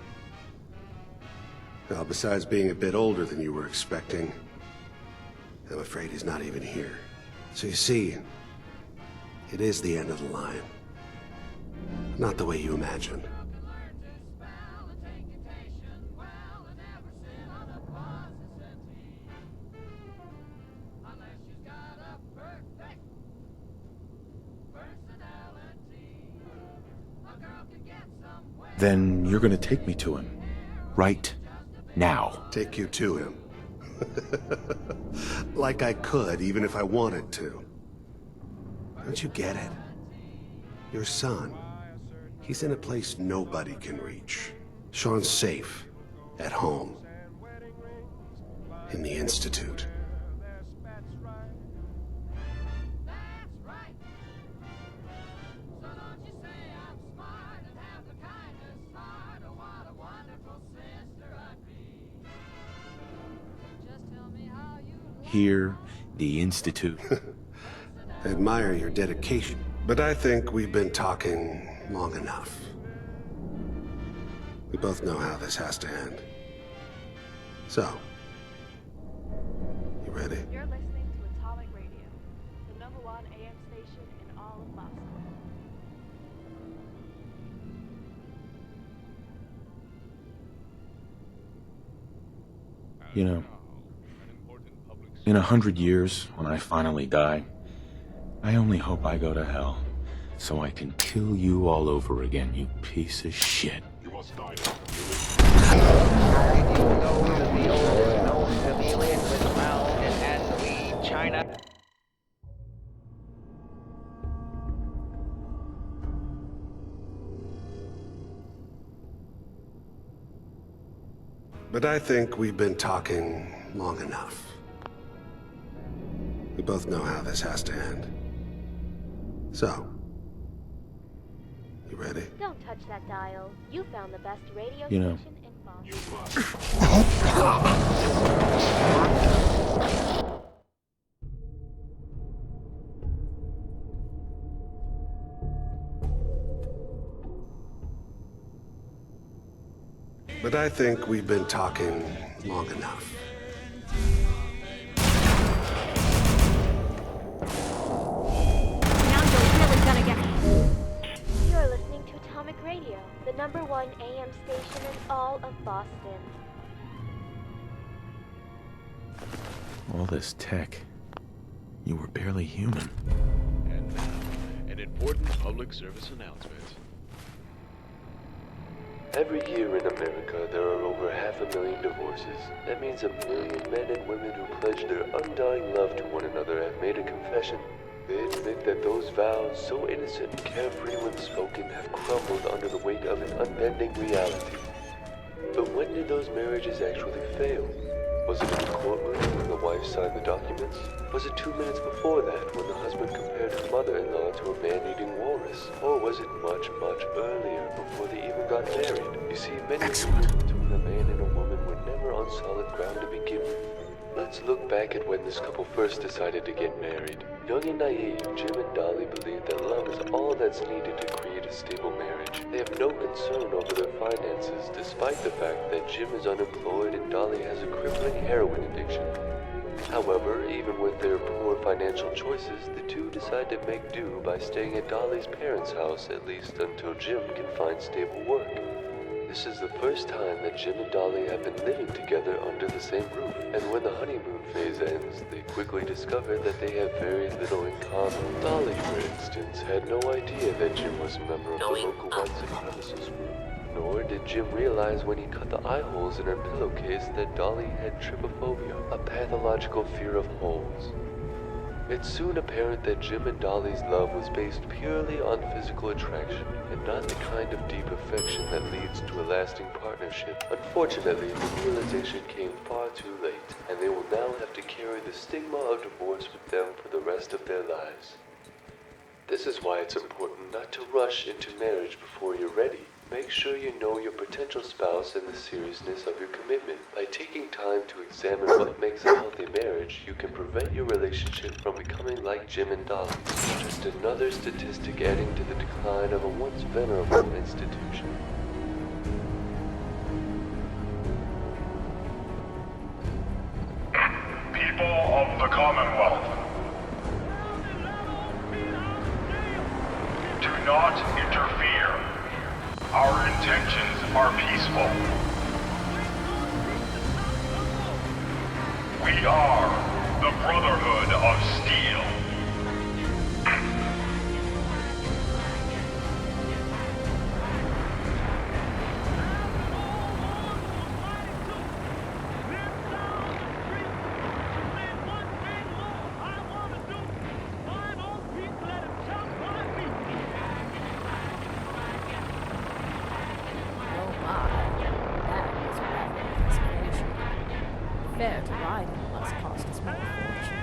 Now, besides being a bit older than you were expecting, I'm afraid he's not even here. So you see, it is the end of the line. Not the way you imagined. Then you're gonna take me to him. Right now. Take you to him. Like I could, even if I wanted to. Don't you get it? Your son. He's in a place nobody can reach. Sean's safe. At home. In the Institute. Here, the Institute. I admire your dedication, but I think we've been talking long enough. We both know how this has to end. So, you ready? You're listening to Atomic Radio, the #1 AM station in all of Boston. You know, in 100 years, when I finally die, I only hope I go to hell, so I can kill you all over again, you piece of shit. You must die China. But I think we've been talking long enough. We both know how this has to end. So, you ready? Don't touch that dial. You found the best radio You know, station in Boston. You must. But I think we've been talking long enough. Now you're really gonna get... You're listening to Atomic Radio, the #1 AM station in all of Boston. all this tech. You were barely human. And now, an important public service announcement. Every year in America, there are over 500,000 divorces. That means 1 million men and women who pledge their undying love to one another have made a confession. They admit that those vows, so innocent and carefree when spoken, have crumbled under the weight of an unbending reality. But when did those marriages actually fail? Was it in the courtroom when the wife signed the documents? Was it 2 minutes before that when the husband compared his mother-in-law to a man-eating walrus? Or was it much, much earlier before they even got married? You see, many things between a man and a woman were never on solid ground to begin with. Let's look back at when this couple first decided to get married. Young and naive, Jim and Dolly believe that love is all that's needed to create a stable marriage. They have no concern over their finances, despite the fact that Jim is unemployed and Dolly has a crippling heroin addiction. However, even with their poor financial choices, the two decide to make do by staying at Dolly's parents' house, at least until Jim can find stable work. This is the first time that Jim and Dolly have been living together under the same roof. And when the honeymoon phase ends, they quickly discover that they have very little in common. Dolly, for instance, had no idea that Jim was a member of the local white supremacist group. Nor did Jim realize when he cut the eye holes in her pillowcase that Dolly had trypophobia, a pathological fear of holes. It's soon apparent that Jim and Dolly's love was based purely on physical attraction, and not the kind of deep affection that leads to a lasting partnership. Unfortunately, the realization came far too late, and they will now have to carry the stigma of divorce with them for the rest of their lives. This is why it's important not to rush into marriage before you're ready. Make sure you know your potential spouse and the seriousness of your commitment. By taking time to examine what makes a healthy marriage, you can prevent your relationship from becoming like Jim and Dolly. Just another statistic adding to the decline of a once venerable institution. People of the Commonwealth, do not interfere. Our intentions are peaceful. We are the Brotherhood of Steel. Fair to ride in must cost a small fortune.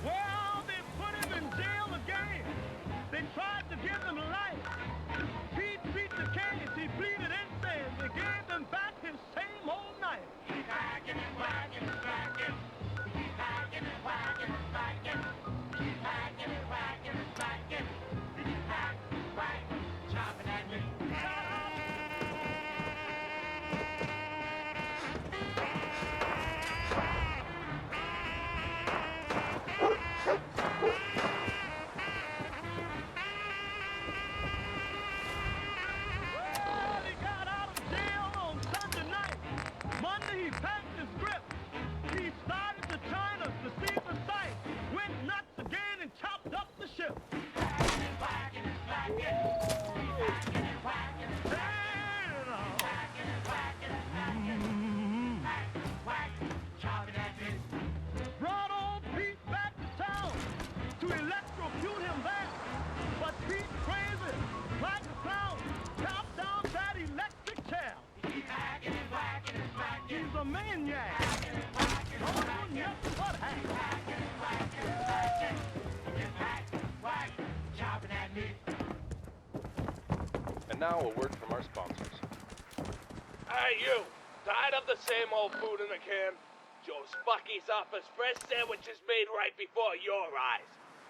Well, they put him in jail again. They tried to give him life. Pete beat the case. He pleaded innocent. They gave him back his same old knife. Keep hacking and whacking and smacking. Keep hacking and whacking and smacking. Keep hacking and whacking and smacking. Keep hack, whack, chopping at me. Well, he got out of jail on Sunday night. Monday he packed his grip. He started to China to see the sight. Went nuts again and chopped up the ship. Hacking and whacking and smacking. Hacking and whacking and smacking. Hacking and whacking and smacking. Hack, whack, chopping at me. Brought old Pete back to town to electrocute him there. But Pete crazy, like a clown, chopped down that electric chair. He's hacking and whacking and smacking. He's a maniac. Hacking and whacking and smacking. Nothing but hack. Hacking and whacking and smacking. He's hack, whack, chopping at me. And now a word from our sponsors. Hey, you! Tired of the same old food in the can? Joe Spucky's offers fresh sandwiches made right before your eyes.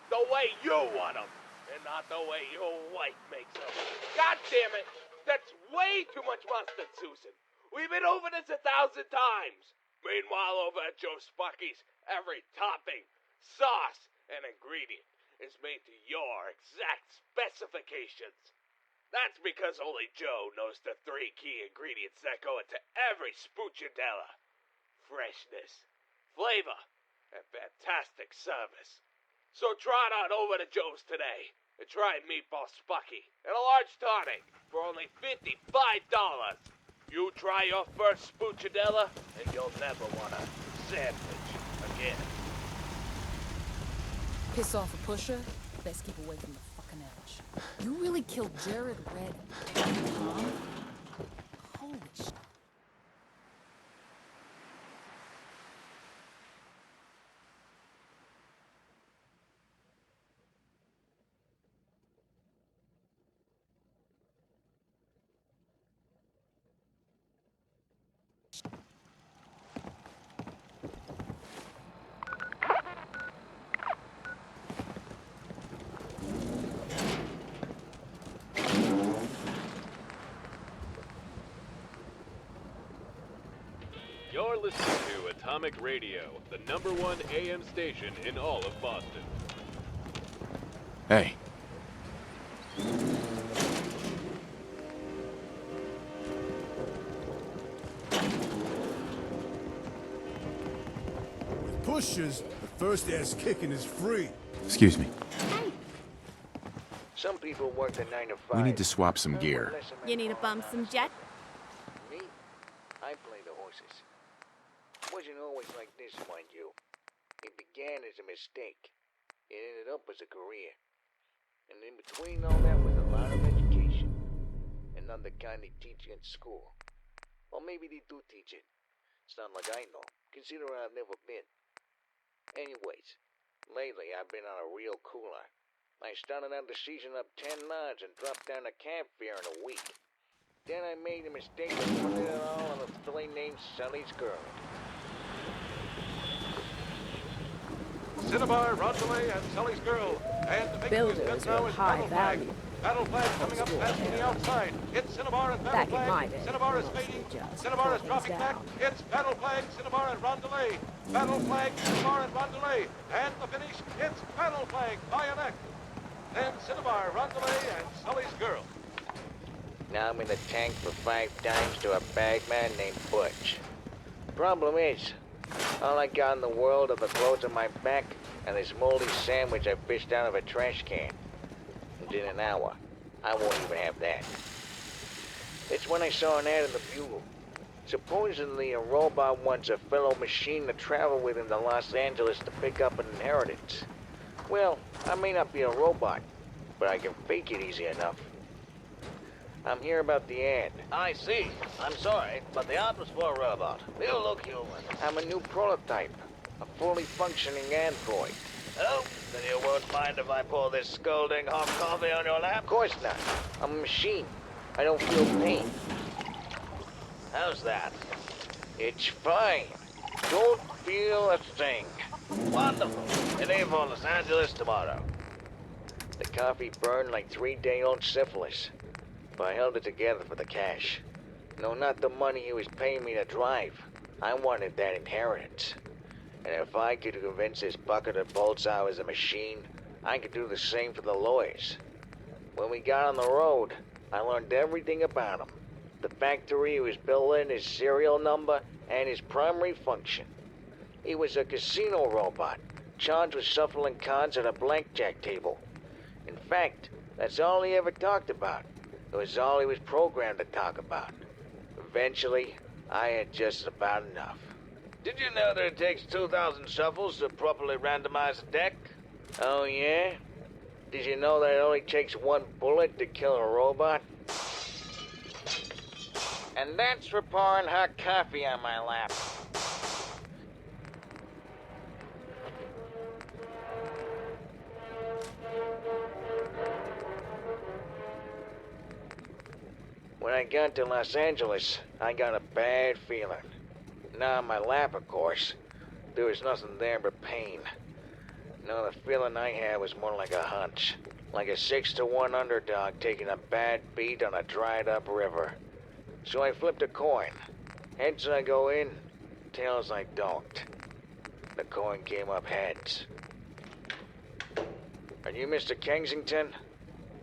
The way you want them, and not the way your wife makes them. God damn it! That's way too much mustard, Susan. We've been over this 1,000 times. Meanwhile, over at Joe Spucky's, every topping, sauce, and ingredient is made to your exact specifications. That's because only Joe knows the 3 key ingredients that go into every spoochadella. Freshness, flavor, and fantastic service. So trot on over to Joe's today and try Meatball Spucky and a large tonic for only $55. You try your first spoochadella and you'll never want a sandwich again. Piss off a pusher? Best keep away from the fucking edge. You really killed Jared Red, huh? Holy shit. You're listening to Atomic Radio, the #1 AM station in all of Boston. Hey. With pushers, the first ass kicking is free. Excuse me. Some people work the 9 to 5. We need to swap some gear. You need to bump some jet? Me? I play the horses. Wasn't always like this, mind you. It began as a mistake. It ended up as a career. And in between all that was a lot of education. And none the kind they teach you in school. Or maybe they do teach it. It's not like I know, considering I've never been. Anyways, lately I've been on a real cooler. I started out the season up 10 knots and dropped down to camp fare in a week. Then I made the mistake of putting it all on a filly named Sully's girl. Cinnabar, Rondelay, and Sully's girl. And the Builders now are is high Battle Flag. value. Battle Flag coming up fast from the outside. It's Cinnabar and Battle Back in my Flag. day, Cinnabar is mostly fading. just Cinnabar is put dropping things back. down. It's Battle Flag, Cinnabar, and Rondelay. Battle Flag, Cinnabar, and Rondelay. And the finish, it's Battle Flag by a neck. Then Cinnabar, Rondelay, and Sully's girl. Now I'm in the tank for 5 dimes to a bagman named Butch. Problem is, all I got in the world are the clothes on my back and this moldy sandwich I fished out of a trash can. And in an hour, I won't even have that. It's when I saw an ad in the Bugle. Supposedly a robot wants a fellow machine to travel with him to Los Angeles to pick up an inheritance. Well, I may not be a robot, but I can fake it easy enough. I'm here about the ad. I see. I'm sorry, but the ad was for a robot. You look human. I'm a new prototype. A fully functioning android. Oh, then you won't mind if I pour this scalding hot coffee on your lap? Of course not. I'm a machine. I don't feel pain. How's that? It's fine. Don't feel a thing. Wonderful. We leave for Los Angeles tomorrow. The coffee burned like 3-day-old syphilis. But I held it together for the cash. No, not the money he was paying me to drive. I wanted that inheritance. And if I could convince this bucket of bolts I was a machine, I could do the same for the lawyers. When we got on the road, I learned everything about him. The factory he was building, his serial number, and his primary function. He was a casino robot, charged with shuffling cards at a blackjack table. In fact, that's all he ever talked about. It was all he was programmed to talk about. Eventually, I had just about enough. Did you know that it takes 2,000 shuffles to properly randomize a deck? Oh, yeah? Did you know that it only takes one bullet to kill a robot? And that's for pouring hot coffee on my lap. When I got to Los Angeles, I got a bad feeling. Not on my lap, of course. There was nothing there but pain. No, the feeling I had was more like a hunch. Like a 6-to-1 underdog taking a bad beat on a dried-up river. So I flipped a coin. Heads I go in, tails I don't. The coin came up heads. Are you Mr. Kensington?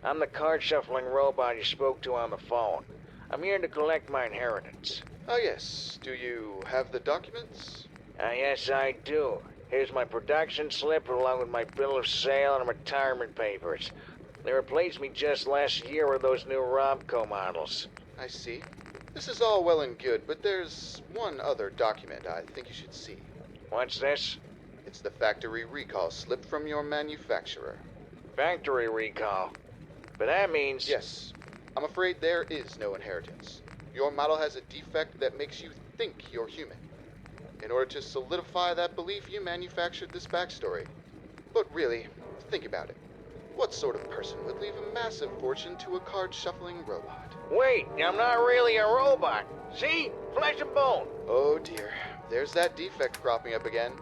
I'm the card-shuffling robot you spoke to on the phone. I'm here to collect my inheritance. Ah, yes. Do you have the documents? Yes, I do. Here's my production slip along with my bill of sale and retirement papers. They replaced me just last year with those new Robco models. I see. This is all well and good, but there's one other document I think you should see. What's this? It's the factory recall slip from your manufacturer. Factory recall? But that means... Yes. I'm afraid there is no inheritance. Your model has a defect that makes you think you're human. In order to solidify that belief, you manufactured this backstory. But really, think about it. What sort of person would leave a massive fortune to a card-shuffling robot? Wait, I'm not really a robot. See? Flesh and bone. Oh dear. There's that defect cropping up again.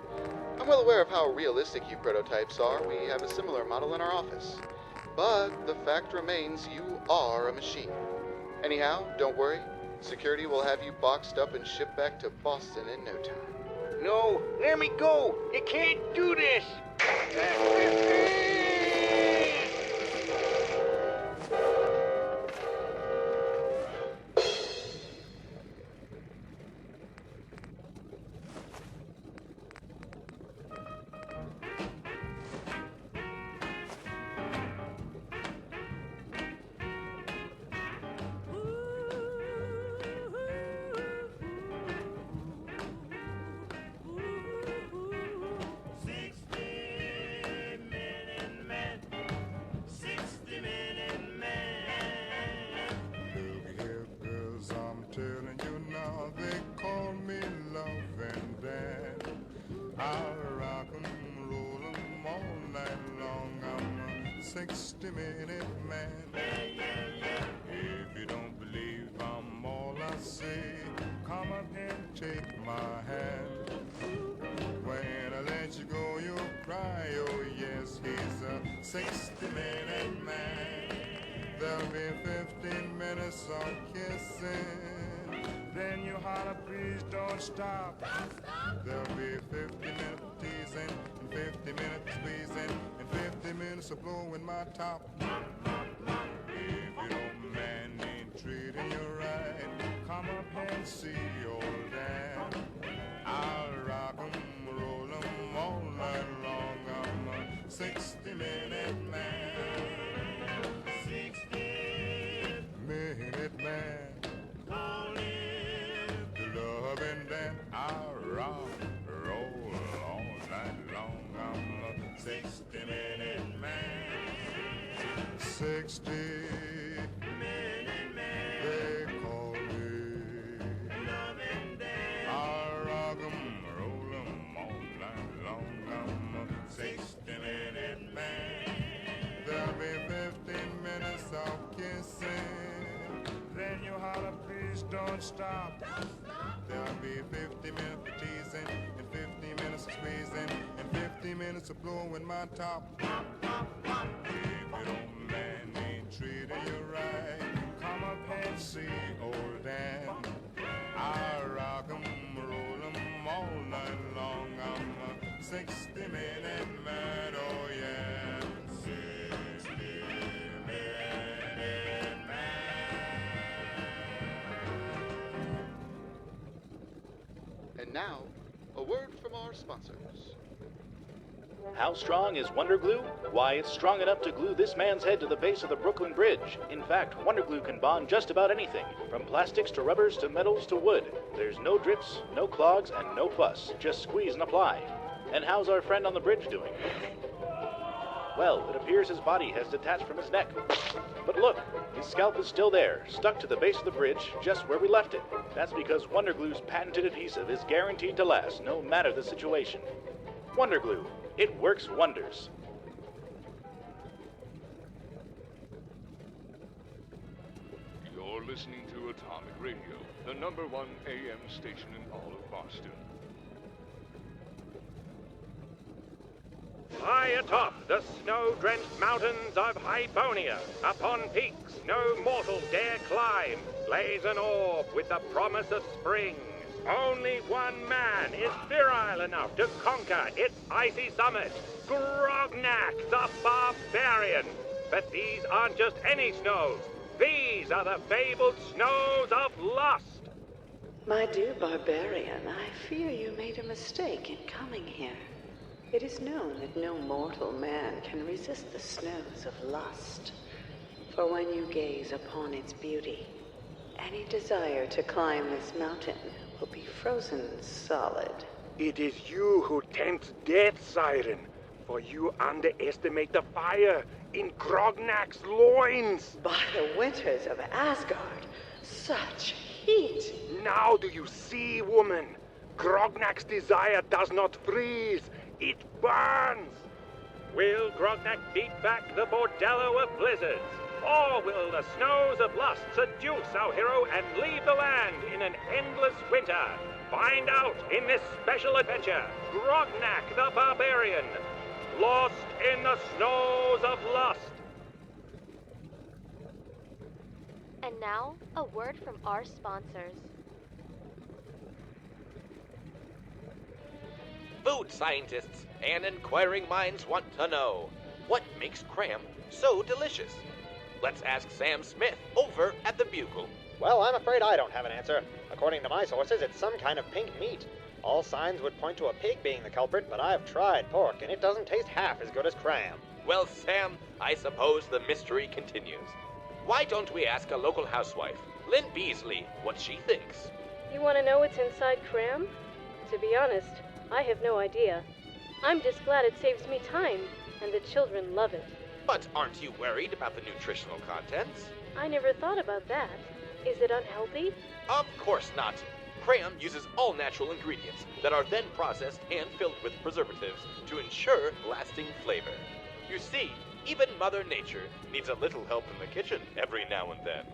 I'm well aware of how realistic you prototypes are. We have a similar model in our office. But the fact remains you are a machine. Anyhow, don't worry. Security will have you boxed up and shipped back to Boston in no time. No, let me go. You can't do this. Stop. There'll be 50 minutes of teasing, and 50 minutes of squeezing, and 50 minutes of blowing my top. If you don't man ain't treating you right, come up and see old dad. I'll rock 'em, roll 'em all night long. I'm a 60-minute man. 60-minute man. And then I'll rock, roll all night long. I'm a 60-minute man. 60-minute man. just don't stop. There'll be 50 minutes of teasing, and 50 minutes of squeezing, and 50 minutes of blowing my top. If your old man ain't treating you right, come up and see old Dan. I rock 'em, roll 'em all night long. I'm a 60-minute man, oh yeah. 60-minute man. And now, a word from our sponsors. How strong is Wonder Glue? Why, it's strong enough to glue this man's head to the base of the Brooklyn Bridge. In fact, Wonder Glue can bond just about anything, from plastics to rubbers to metals to wood. There's no drips, no clogs, and no fuss. Just squeeze and apply. And how's our friend on the bridge doing? Well, it appears his body has detached from his neck. But look, his scalp is still there, stuck to the base of the bridge, just where we left it. That's because Wonder Glue's patented adhesive is guaranteed to last, no matter the situation. Wonder Glue. It works wonders. You're listening to Atomic Radio, the #1 AM station in all of Boston. High atop the snow-drenched mountains of Hibernia, upon peaks no mortal dare climb, lays an orb with the promise of spring. Only one man is virile enough to conquer its icy summit, Grognak the Barbarian. But these aren't just any snows. These are the fabled snows of lust. My dear barbarian, I fear you made a mistake in coming here. It is known that no mortal man can resist the snows of lust. For when you gaze upon its beauty, any desire to climb this mountain will be frozen solid. It is you who tempt death, Siren, for you underestimate the fire in Grognak's loins. By the winters of Asgard, such heat. Now do you see, woman? Grognak's desire does not freeze, it burns. Will Grognak beat back the bordello of blizzards? Or will the snows of lust seduce our hero and leave the land in an endless winter? Find out in this special adventure, Grognak the Barbarian, Lost in the Snows of Lust. And now, a word from our sponsors. Food scientists and inquiring minds want to know, what makes cram so delicious? Let's ask Sam Smith over at the Bugle. Well, I'm afraid I don't have an answer. According to my sources, it's some kind of pink meat. All signs would point to a pig being the culprit, but I've tried pork, and it doesn't taste half as good as cram. Well, Sam, I suppose the mystery continues. Why don't we ask a local housewife, Lynn Beasley, what she thinks? You want to know what's inside cram? To be honest, I have no idea. I'm just glad it saves me time, and the children love it. But aren't you worried about the nutritional contents? I never thought about that. Is it unhealthy? Of course not. Cram uses all natural ingredients that are then processed and filled with preservatives to ensure lasting flavor. You see, even Mother Nature needs a little help in the kitchen every now and then.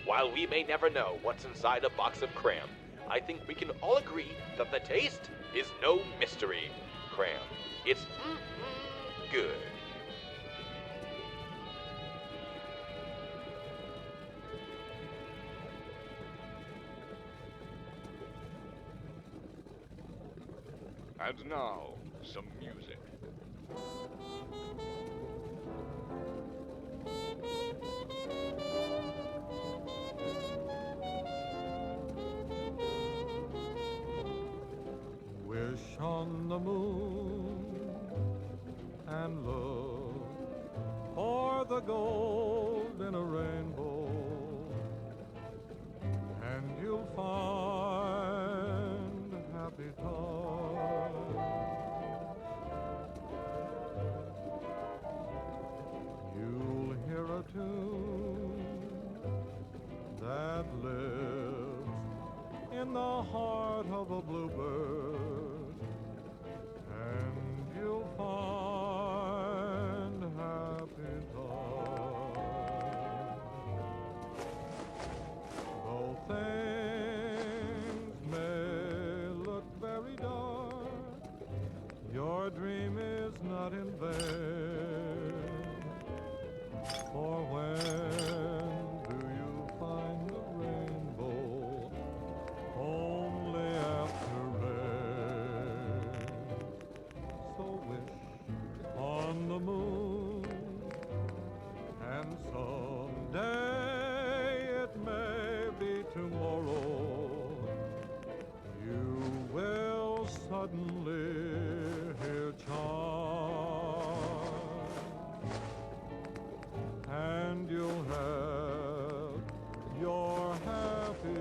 While we may never know what's inside a box of cram, I think we can all agree that the taste is no mystery. Cram. It's good. And now, some music. Wish on the moon and look for the gold in a rainbow, and you'll find happy times. You'll hear a tune that lives in the heart of a bluebird, and you'll find happy times. Though things suddenly hear chimes, and you'll have your happy,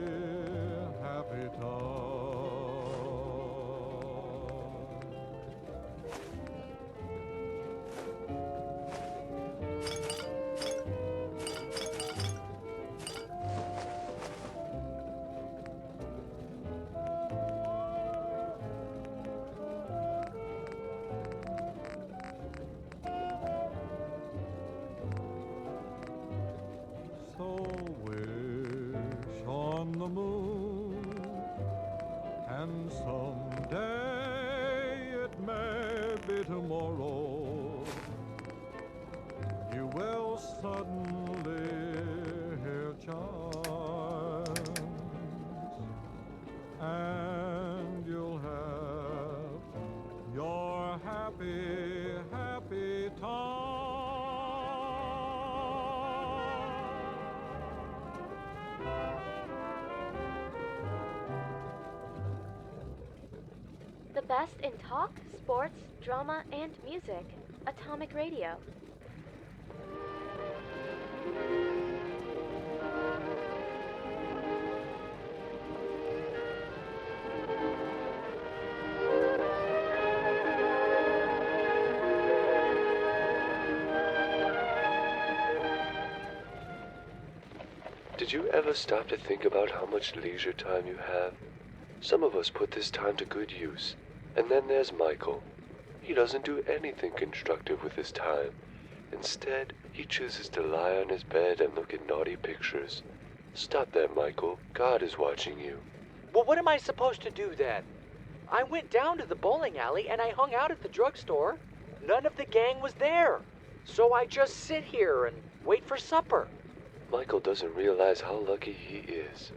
happy time. So wish on the moon, and someday it may be tomorrow, you will suddenly hear chimes, and you'll have your happy, happy time. The best in talk, sports, drama, and music. Atomic Radio. Did you ever stop to think about how much leisure time you have? Some of us put this time to good use. And then there's Michael. He doesn't do anything constructive with his time. Instead, he chooses to lie on his bed and look at naughty pictures. Stop that, Michael. God is watching you. Well, what am I supposed to do then? I went down to the bowling alley and I hung out at the drugstore. None of the gang was there. So I just sit here and wait for supper. Michael doesn't realize how lucky he is.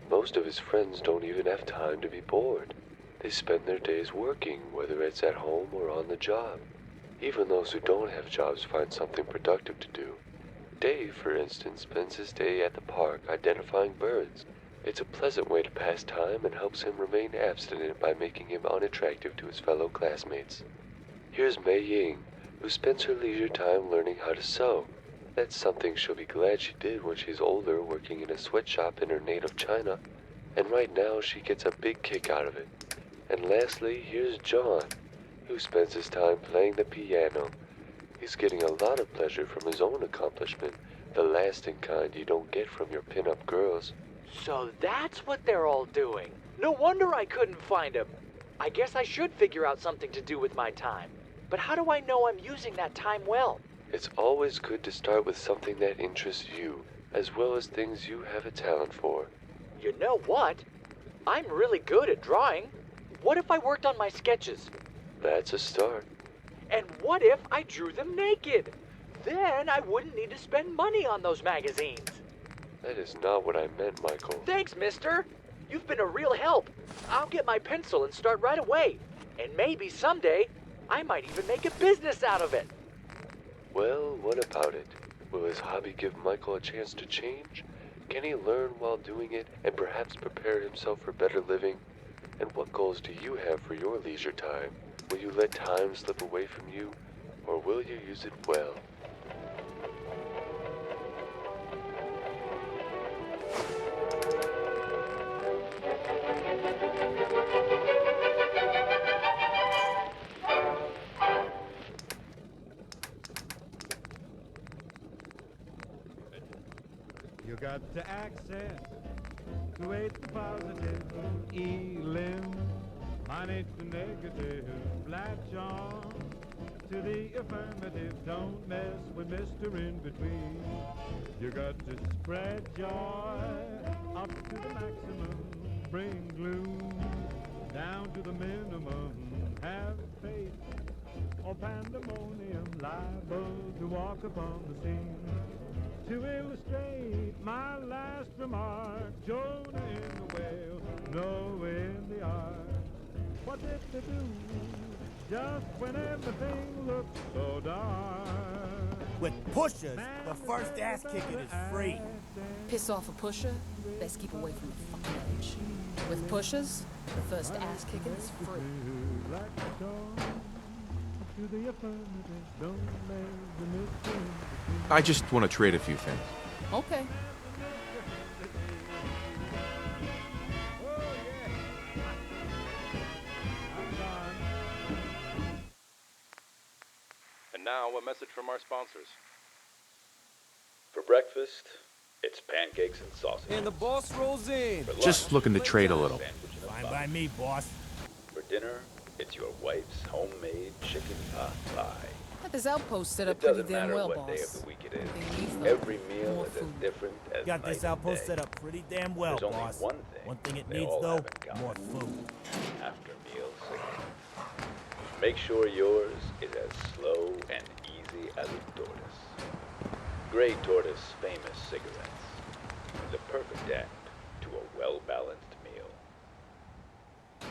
Most of his friends don't even have time to be bored. They spend their days working, whether it's at home or on the job. Even those who don't have jobs find something productive to do. Dave, for instance, spends his day at the park identifying birds. It's a pleasant way to pass time and helps him remain abstinent by making him unattractive to his fellow classmates. Here's Mei Ying, who spends her leisure time learning how to sew. That's something she'll be glad she did when she's older, working in a sweatshop in her native China. And right now, she gets a big kick out of it. And lastly, here's John, who spends his time playing the piano. He's getting a lot of pleasure from his own accomplishment, the lasting kind you don't get from your pin-up girls. So that's what they're all doing. No wonder I couldn't find them. I guess I should figure out something to do with my time. But how do I know I'm using that time well? It's always good to start with something that interests you, as well as things you have a talent for. You know what? I'm really good at drawing. What if I worked on my sketches? That's a start. And what if I drew them naked? Then I wouldn't need to spend money on those magazines. That is not what I meant, Michael. Thanks, mister. You've been a real help. I'll get my pencil and start right away. And maybe someday, I might even make a business out of it. Well, what about it? Will his hobby give Michael a chance to change? Can he learn while doing it and perhaps prepare himself for better living? And what goals do you have for your leisure time? Will you let time slip away from you, or will you use it well? You got to access to H the positive, E-lim, minus the negative, latch on to the affirmative, don't mess with Mr. In-Between. You got to spread joy up to the maximum, bring gloom down to the minimum, have faith or pandemonium, liable to walk upon the scene. To illustrate my last remark, Jonah in the whale, Noah in the ark. What did they do just when everything looked so dark? With pushers, the first ass kicking is free. Piss off a pusher, best keep away from the fucking edge. With pushers, the first ass kicking is free. I just want to trade a few things. Okay. And now, a message from our sponsors. For breakfast, it's pancakes and sausage. And the boss rolls in. Just looking to trade a little. Fine by me, boss. For dinner, it's your wife's homemade chicken pot pie. Got this outpost set It up pretty doesn't damn matter well, what day boss. of the week it is. They need Every meal more is food. as different as Got this night and outpost day. set up pretty damn well, There's only boss. one thing it they needs, all though, have in common. more food. After meal cigarettes. Make sure yours is as slow and easy as a tortoise. Grey Tortoise famous cigarettes. The perfect end to a well-balanced meal.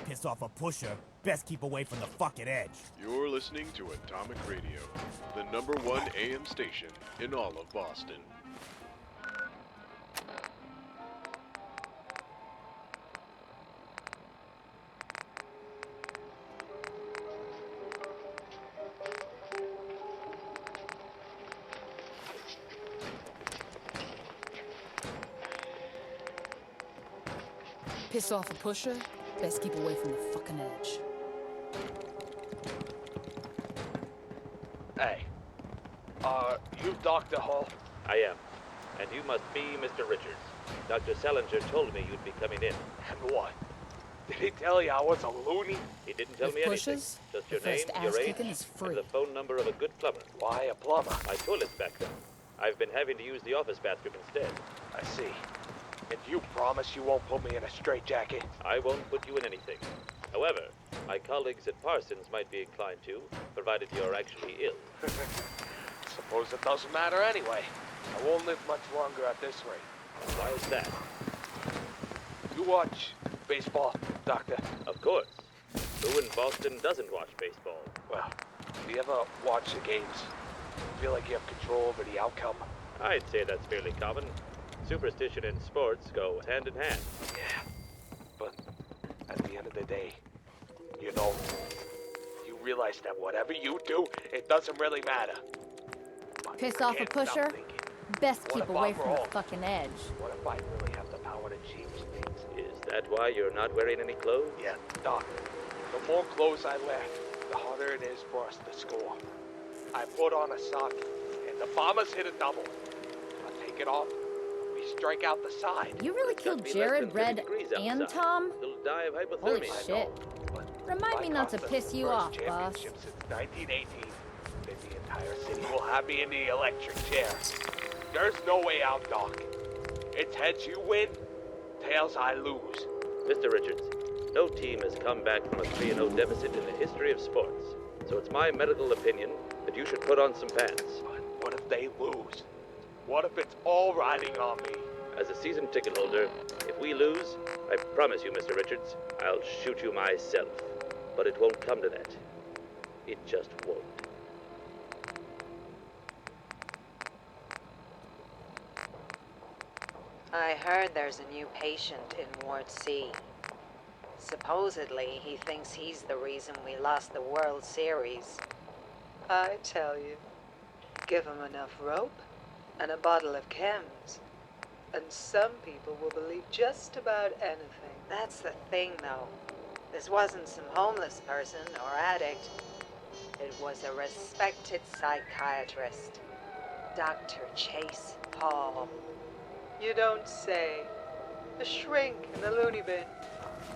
Piss off a pusher, best keep away from the fucking edge. You're listening to Atomic Radio, the #1 AM station in all of Boston. Piss off a pusher, best keep away from the fucking edge. Hey, are you Dr. Hall? I am. And you must be Mr. Richards. Dr. Salinger told me you'd be coming in. And what? Did he tell you I was a loony? He didn't tell With me anything. pushes, Just the your name, first your ass age, kicking is free. and the phone number of a good plumber. Why a plumber? My toilet's backed up. I've been having to use the office bathroom instead. I see. And you promise you won't put me in a straitjacket? I won't put you in anything. However, my colleagues at Parsons might be inclined to, provided you're actually ill. Suppose it doesn't matter anyway. I won't live much longer at this rate. Why is that? You watch baseball, Doctor? Of course. Who in Boston doesn't watch baseball? Well, do you ever watch the games? Feel like you have control over the outcome? I'd say that's fairly common. Superstition and sports go hand in hand. Yeah, but at the end of the day, you know, you realize that whatever you do, it doesn't really matter. Piss off a Can't stop pusher? thinking, Best what keep if away I'm from the wrong? fucking edge. What if I really have the power to change things? Is that why you're not wearing any clothes? Yeah, Doc. The more clothes I wear, the harder it is for us to score. I put on a sock, and the bombers hit a double. I take it off, we strike out the side. You really killed Jared, Red, and Tom? You'll die of hypothermia. Holy shit. Remind me not to piss you off, boss. Championship since 1918. Then the entire city will have me in the electric chair. There's no way out, Doc. It's heads you win, tails I lose. Mr. Richards, no team has come back from a 3-0 deficit in the history of sports. So it's my medical opinion that you should put on some pants. But what if they lose? What if it's all riding on me? As a season ticket holder, if we lose, I promise you, Mr. Richards, I'll shoot you myself. But it won't come to that. It just won't. I heard there's a new patient in Ward C. Supposedly, he thinks he's the reason we lost the World Series. I tell you, give him enough rope and a bottle of chems, and some people will believe just about anything. That's the thing, though. This wasn't some homeless person or addict. It was a respected psychiatrist, Dr. Chase Hall. You don't say. The shrink in the loony bin.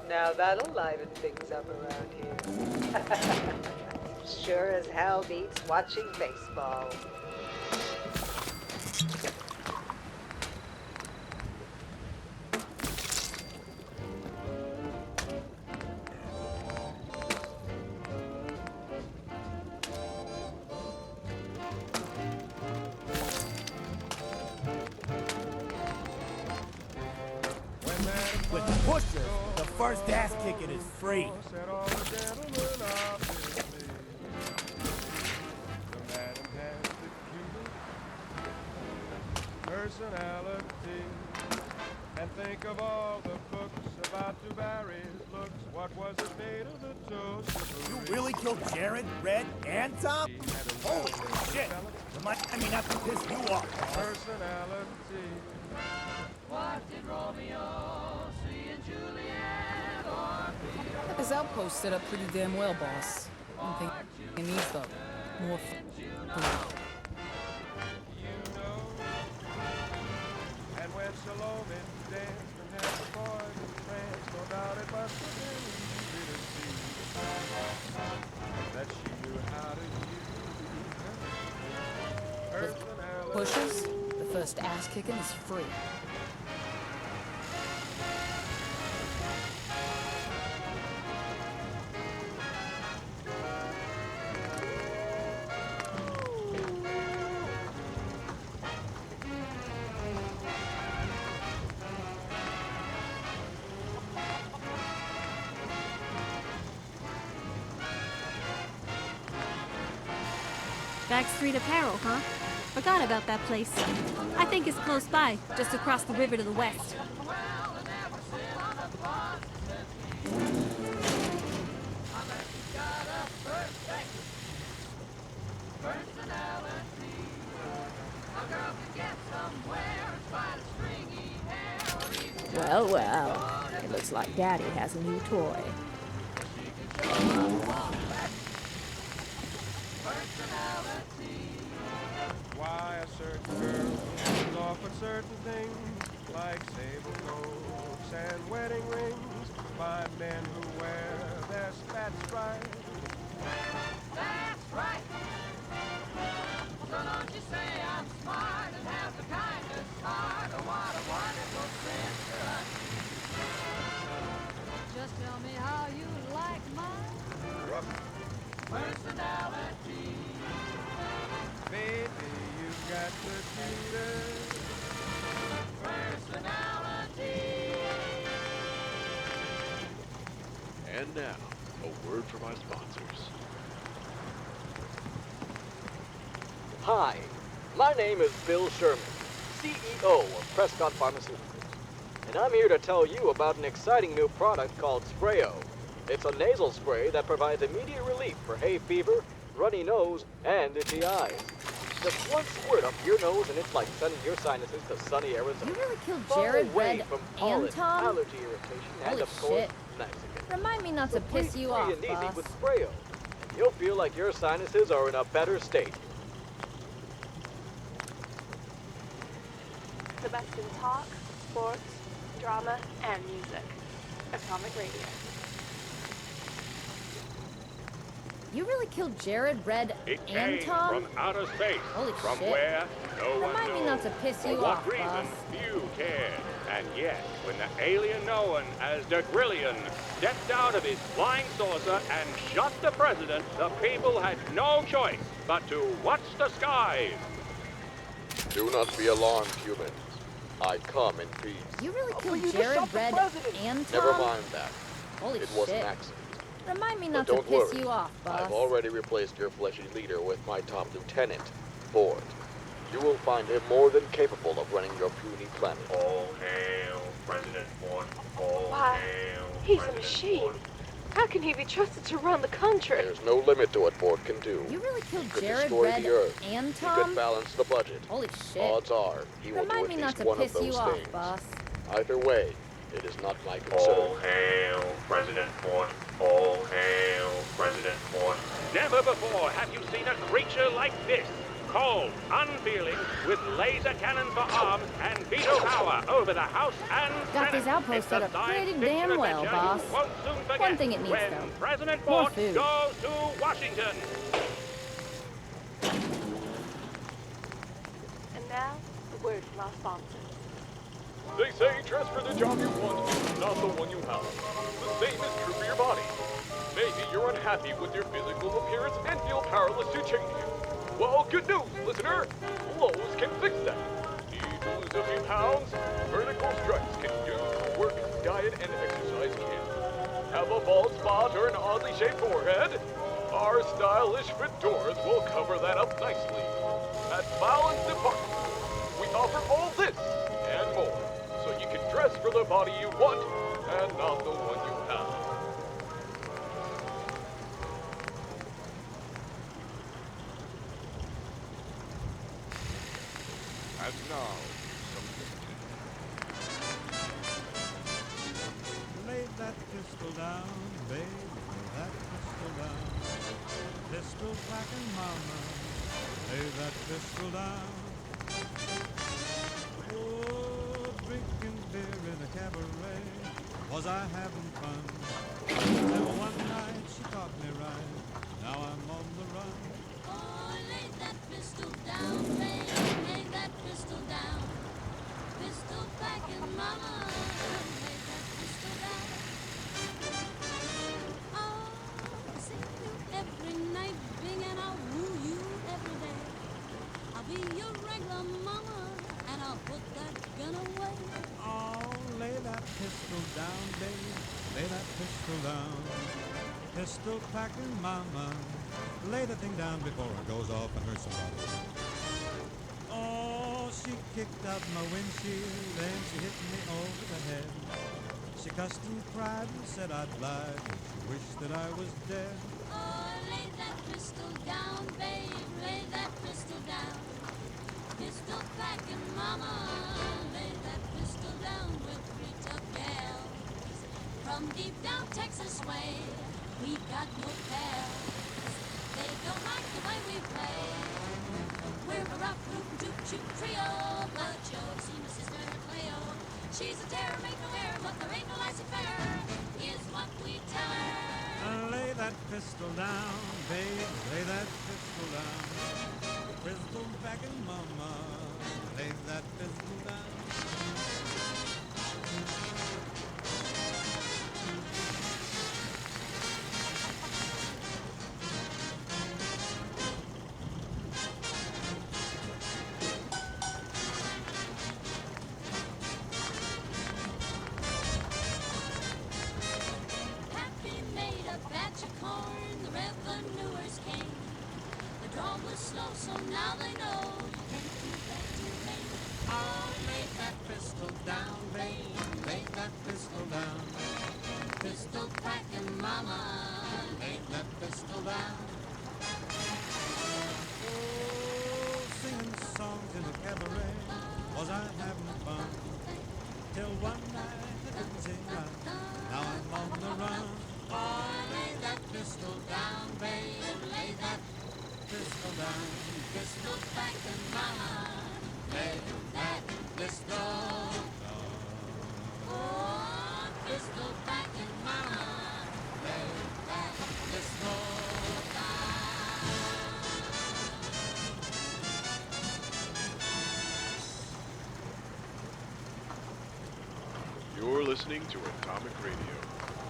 Now that'll liven things up around here. Sure as hell beats watching baseball. With pushers, the first ass kicking is free. personality. And think of all the books about to Barry's looks. What was it made of the toast? You really killed Jared, Red, and Tom? Holy shit! Remind me not to piss you off, boss. Personality. What did Romeo see in Juliet or Got this outpost set up pretty damn well, boss. One thing it needs, though. More food. And when Salome danced and had the boys entranced, no doubt it must have been easy to see that she knew how to use her personality. Pushes? The first ass kicking is free. Backstreet Apparel, huh? Forgot about that place. I think it's close by, just across the river to the west. Well, well. It looks like Daddy has a new toy. Why a certain girl is offered certain things, like sable robes and wedding rings, by men who wear their spats right. That's right. So don't you say I'm smart and have the kindest heart. Oh, what a wonderful sister. Just tell me how you like my personality. Baby, you've got the cutest personality. And now, a word from our sponsors. Hi, my name is Bill Sherman, CEO of Prescott Pharmaceuticals. And I'm here to tell you about an exciting new product called Sprayo. It's a nasal spray that provides immediate relief for hay fever, runny nose, and itchy eyes. Just one squirt up your nose and it's like sending your sinuses to sunny Arizona. You really killed Far Jared, away Red, from and pollen, Tom? allergy irritation, and Holy of course, shit. Mexican. Remind me not to So piss breathe you free off, and easy boss. with Sprayo. And you'll feel like your sinuses are in a better state. The best in talk, sports, drama, and music. Atomic Radio. You really killed Jared, Red, It and came Tom? from outer space, Holy from shit. where no one Remind knows. me not to piss For you what off, reason, boss. few cared. And yet, when the alien known as the Grillion stepped out of his flying saucer and shot the president, the people had no choice but to watch the skies. Do not be alarmed, humans. I come in peace. You really but killed you just Jared, shot the Red, president. and Tom? Never mind that. Holy It was shit. an accident. Remind me But not to don't piss worry. you off, boss. I've already replaced your fleshy leader with my top lieutenant, Ford. You will find him more than capable of running your puny planet. All hail, President Ford. All Wow, hail, he's a President machine. Ford. How can he be trusted to run the country? There's no limit to what Ford can do. You really killed He could Jared, destroy Red, the Earth. and He Tom? could balance the budget. Holy shit. Odds are he will Remind do me at not least to one of piss those you off, things. boss. Either way, it is not my concern. All hail, President Ford. All hail, President Ford. Never before have you seen a creature like this. Cold, unfeeling, with laser cannons for arms and veto power over the House and Got Senate. these outposts It's set a up science pretty fiction damn well, adventure boss. you won't soon forget One thing it needs, when though. President More Ford food. goes to Washington. And now, a word from our sponsors. They say transfer the job you want, not the one you have. The same is true for your body. Maybe you're unhappy with your physical appearance and feel powerless to change it. Well, good news, listener. Clothes can fix that. Need to lose a few pounds? Vertical Stripes can do the work diet and exercise can. Have a bald spot or an oddly shaped forehead? Our stylish fit doors will cover that up nicely. At Balance Department, we offer all this and more, so you can dress for the body you want and not the one you have. And now, Lay that pistol down, babe, lay that pistol down. Pistol packing mama, lay that pistol down. Oh, drinking beer in a cabaret, was I having fun? Till one night she caught me right, now I'm on the run. Oh, lay that pistol down, babe, lay that pistol down. Pistol packing mama, lay that pistol down. Oh, I see you every night, Bing, and I'll woo you every day. I'll be your regular mama, and I'll put that gun away. Oh, lay that pistol down, babe, lay that pistol down. Pistol packing mama, lay the thing down before it goes off and hurts somebody. Oh, she kicked out my windshield and she hit me over the head. She cussed and cried and said I'd lied and she wished that I was dead. Oh, lay that pistol down, babe, lay that pistol down. Pistol packing mama, lay that pistol down with 3 tough gals. From deep down Texas way, we got no pals. They don't like the way we play. We're a rock, root, and toot, shoot trio. But you'll see my sister Cleo. She's a terror, make no error, but there ain't no laissez-faire, is what we tell her. Lay that pistol down, babe, lay that pistol down. Pistol packing mama, lay that pistol down. Happy made a batch of corn, the revenuers came. The draw was slow, so now they know you can't do that to me. Oh, lay that pistol down, babe, lay that pistol down. Pistol packing mama, Lay that pistol down. Oh, singing songs in a cabaret, was I having fun? Till one night I didn't sing right, now I'm on the run. Oh, lay that pistol down, babe, lay that pistol down. pistol packing mama, Lay that pistol down. oh, pistol packing mama, Lay that pistol You're listening to Atomic Radio,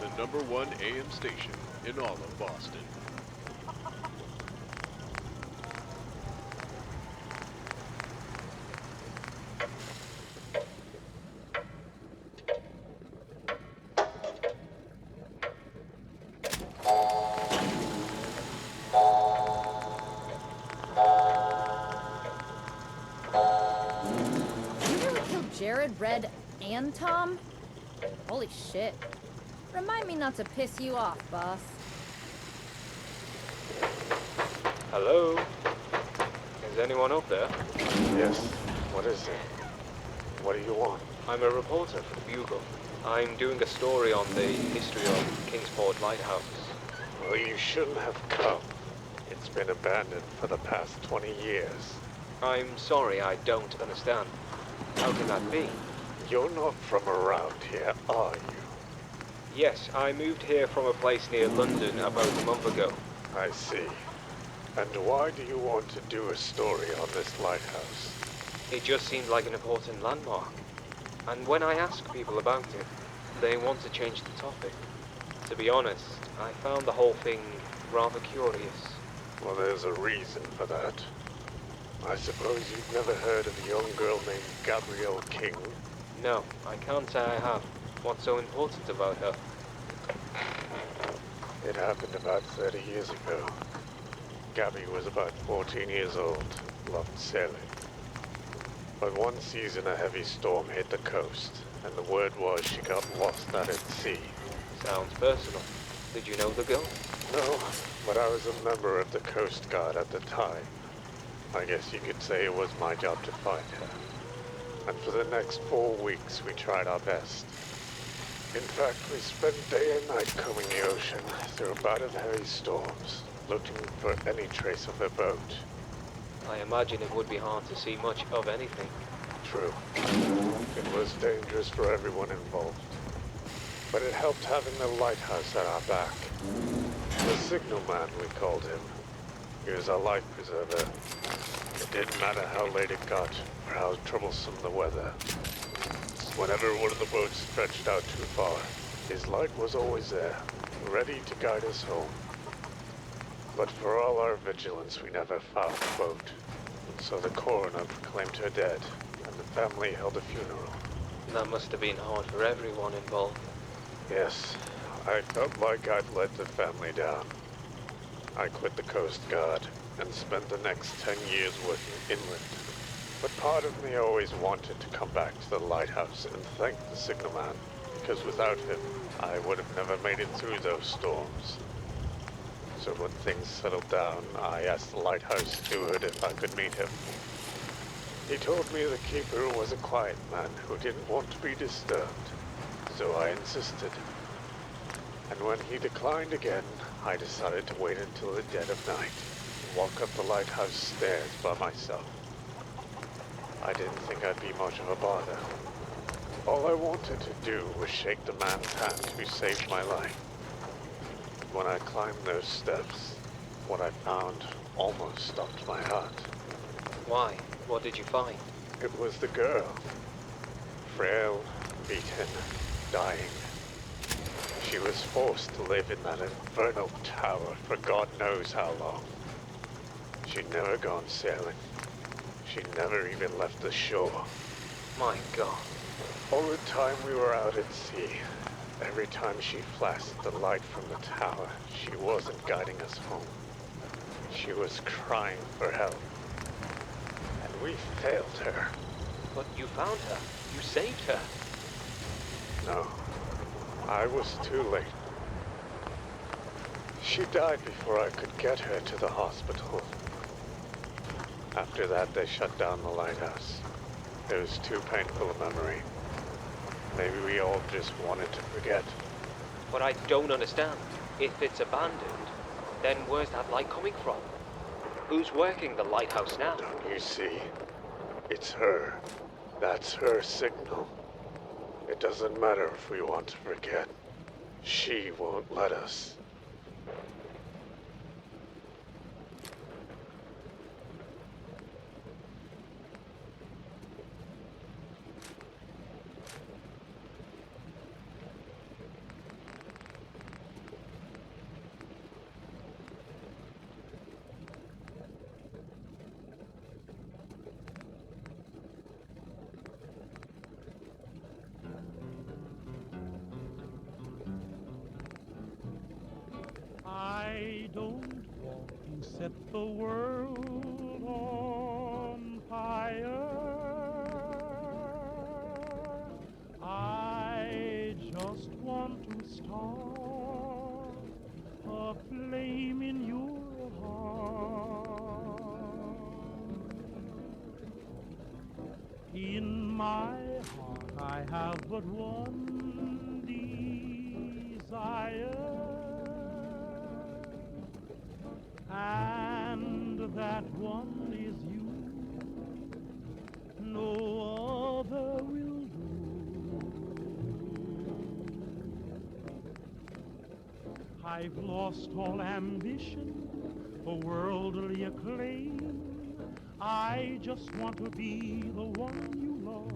the #1 AM station in all of Boston. You really killed Jared, Red, and Tom? Holy shit. Remind me not to piss you off, boss. Hello? Is anyone up there? Yes. What is it? What do you want? I'm a reporter for the Bugle. I'm doing a story on the history of Kingsport Lighthouse. Well, you shouldn't have come. It's been abandoned for the past 20 years. I'm sorry, I don't understand. How can that be? You're not from around here, are you? Yes, I moved here from a place near London about a month ago. I see. And why do you want to do a story on this lighthouse? It just seemed like an important landmark. And when I ask people about it, they want to change the topic. To be honest, I found the whole thing rather curious. Well, there's a reason for that. I suppose you've never heard of a young girl named Gabrielle King? No, I can't say I have. What's so important about her? It happened about 30 years ago. Gabby was about 14 years old, loved sailing. But one season a heavy storm hit the coast, and the word was she got lost out at sea. Sounds personal. Did you know the girl? No, but I was a member of the Coast Guard at the time. I guess you could say it was my job to find her. And for the next 4 weeks, we tried our best. In fact, we spent day and night combing the ocean through a bout of heavy storms, looking for any trace of her boat. I imagine it would be hard to see much of anything. True. It was dangerous for everyone involved. But it helped having the lighthouse at our back. The signal man, we called him. He was our life preserver. It didn't matter how late it got, or how troublesome the weather. Whenever one of the boats stretched out too far, his light was always there, ready to guide us home. But for all our vigilance, we never found the boat. So the coroner proclaimed her dead, and the family held a funeral. That must have been hard for everyone involved. Yes, I felt like I'd let the family down. I quit the Coast Guard and spent the next 10 years working inland. But part of me always wanted to come back to the lighthouse and thank the signalman, because without him, I would have never made it through those storms. So when things settled down, I asked the lighthouse steward if I could meet him. He told me the keeper was a quiet man who didn't want to be disturbed, so I insisted. And when he declined again, I decided to wait until the dead of night and walk up the lighthouse stairs by myself. I didn't think I'd be much of a bother. All I wanted to do was shake the man's hand who saved my life. When I climbed those steps, what I found almost stopped my heart. Why? What did you find? It was the girl. Frail, beaten, dying. She was forced to live in that infernal tower for God knows how long. She'd never gone sailing. She never even left the shore. My God. All the time we were out at sea, every time she flashed the light from the tower, she wasn't guiding us home. She was crying for help. And we failed her. But you found her. You saved her. No. I was too late. She died before I could get her to the hospital. After that, they shut down the lighthouse. It was too painful a memory. Maybe we all just wanted to forget. But I don't understand. If it's abandoned, then where's that light coming from? Who's working the lighthouse now? Don't you see? It's her. That's her signal. It doesn't matter if we want to forget. She won't let us. I don't want to set the world on fire. I just want to start a flame in your heart. In my heart I have but one desire, and that one is you. No other will do. I've lost all ambition for worldly acclaim. I just want to be the one you love.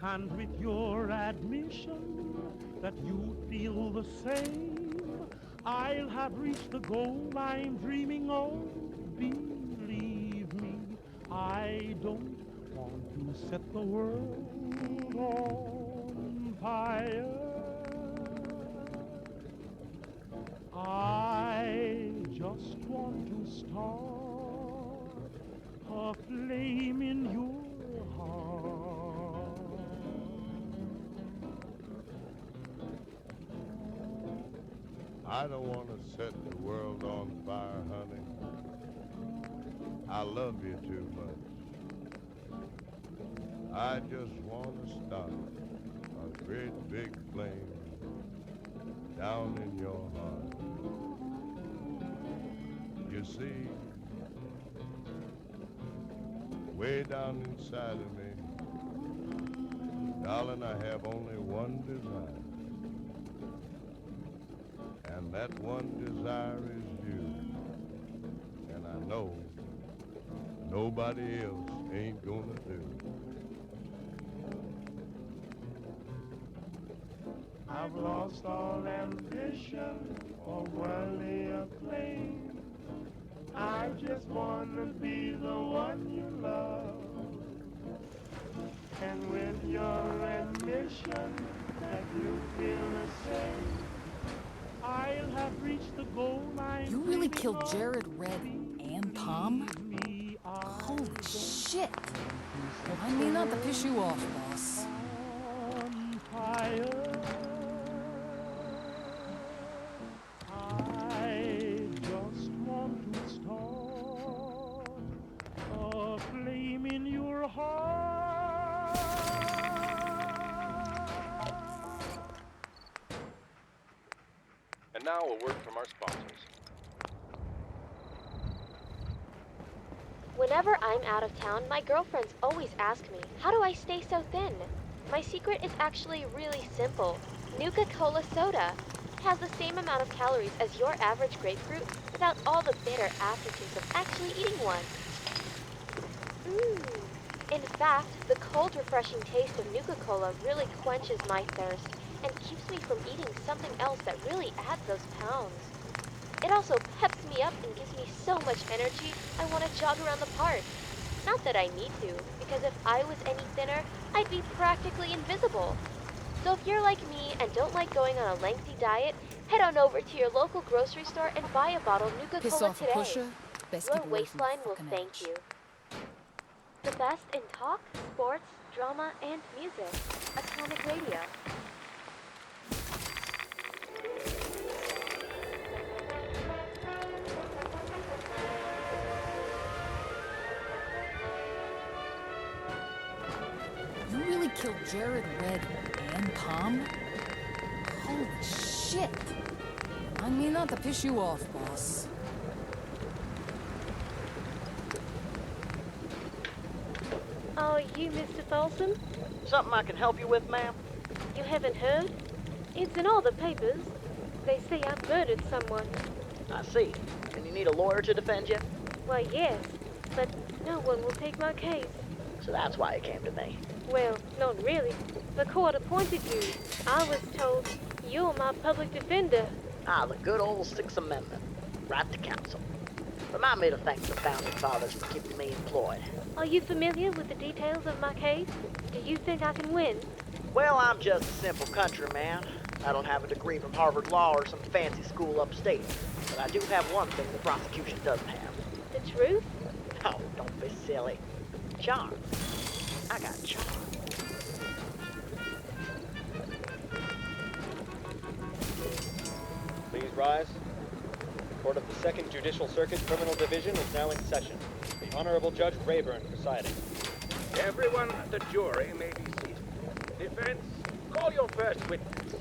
And with your admission that you feel the same, I'll have reached the goal I'm dreaming of. Believe me, I don't want to set the world on fire. I just want to start a flame I don't want to set the world on fire, honey. I love you too much. I just want to start a great big flame down in your heart. You see, way down inside of me, darling, I have only one desire. And that one desire is you. And I know nobody else ain't gonna do. I've lost all ambition or worldly acclaim. I just wanna be the one you love. And with your admission that you feel the same, I'll have reached the goal line. You really killed Jared, Red, and Tom? Holy shit! I mean not to piss you off, boss. I just want to start a flame in your heart. And now a word from our sponsors. Whenever I'm out of town, my girlfriends always ask me, how do I stay so thin? My secret is actually really simple. Nuka-Cola soda has the same amount of calories as your average grapefruit without all the bitter aftertaste of actually eating one. In fact, the cold, refreshing taste of Nuka-Cola really quenches my thirst and keeps me from eating something else that really adds those pounds. It also peps me up and gives me so much energy, I want to jog around the park. Not that I need to, because if I was any thinner, I'd be practically invisible. So if you're like me and don't like going on a lengthy diet, head on over to your local grocery store and buy a bottle of Piss Nuka-Cola off a today. pusher? Best Your keep away from the waistline will fucking thank edge. you. The best in talk, sports, drama, and music. Atomic Radio. You really killed Jared, Red, and Tom? Holy shit! I mean not to piss you off, boss. Oh, you, Mr. Folsom? Something I can help you with, ma'am? You haven't heard? It's in all the papers. They say I've murdered someone. I see. And you need a lawyer to defend you? Why, yes, but no one will take my case. So that's why you came to me. Well, not really. The court appointed you. I was told you're my public defender. Ah, the good old Sixth Amendment. Right to counsel. Remind me to thank the Founding Fathers for keeping me employed. Are you familiar with the details of my case? Do you think I can win? Well, I'm just a simple countryman. I don't have a degree from Harvard Law or some fancy school upstate. But I do have one thing the prosecution doesn't have. The truth? Oh, don't be silly. Charm. I got charm. Please rise. Court of the Second Judicial Circuit Criminal Division is now in session. The Honorable Judge Rayburn presiding. Everyone at the jury may be seated. Defense, call your first witness.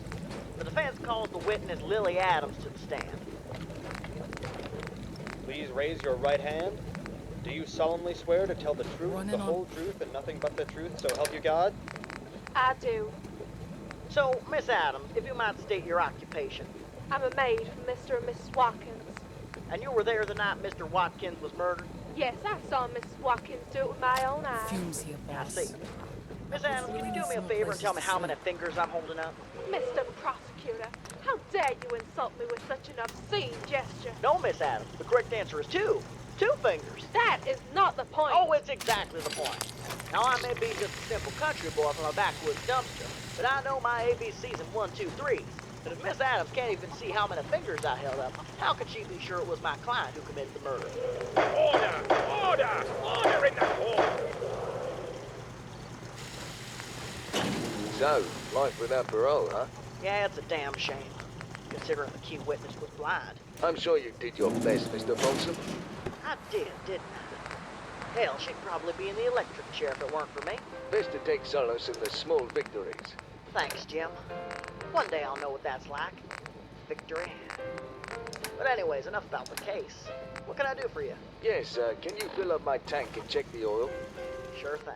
The defense calls the witness Lily Adams to the stand. Please raise your right hand. Do you solemnly swear to tell the truth, the whole truth, and nothing but the truth, so help you God? I do. So, Miss Adams, if you might state your occupation. I'm a maid for Mr. and Mrs. Watkins. And you were there the night Mr. Watkins was murdered? Yes, I saw Mrs. Watkins do it with my own eyes. Fumes here, boss. I see. Miss Adams, can you do me a favor and tell me how many fingers I'm holding up? Mr. Prosecutor, how dare you insult me with such an obscene gesture? No, Miss Adams. The correct answer is 2. 2 fingers. That is not the point. Oh, it's exactly the point. Now, I may be just a simple country boy from a backwoods dumpster, but I know my ABCs in 1, 2, 3s. And if Miss Adams can't even see how many fingers I held up, how could she be sure it was my client who committed the murder? Order! Order! Order in the court! So, life without parole, huh? Yeah, it's a damn shame. considering the key witness was blind. I'm sure you did your best, Mr. Folsom. I did, didn't I? Hell, she'd probably be in the electric chair if it weren't for me. Best to take solace in the small victories. Thanks, Jim. One day I'll know what that's like. Victory. But anyways, enough about the case. What can I do for you? Yes, can you fill up my tank and check the oil? Sure thing.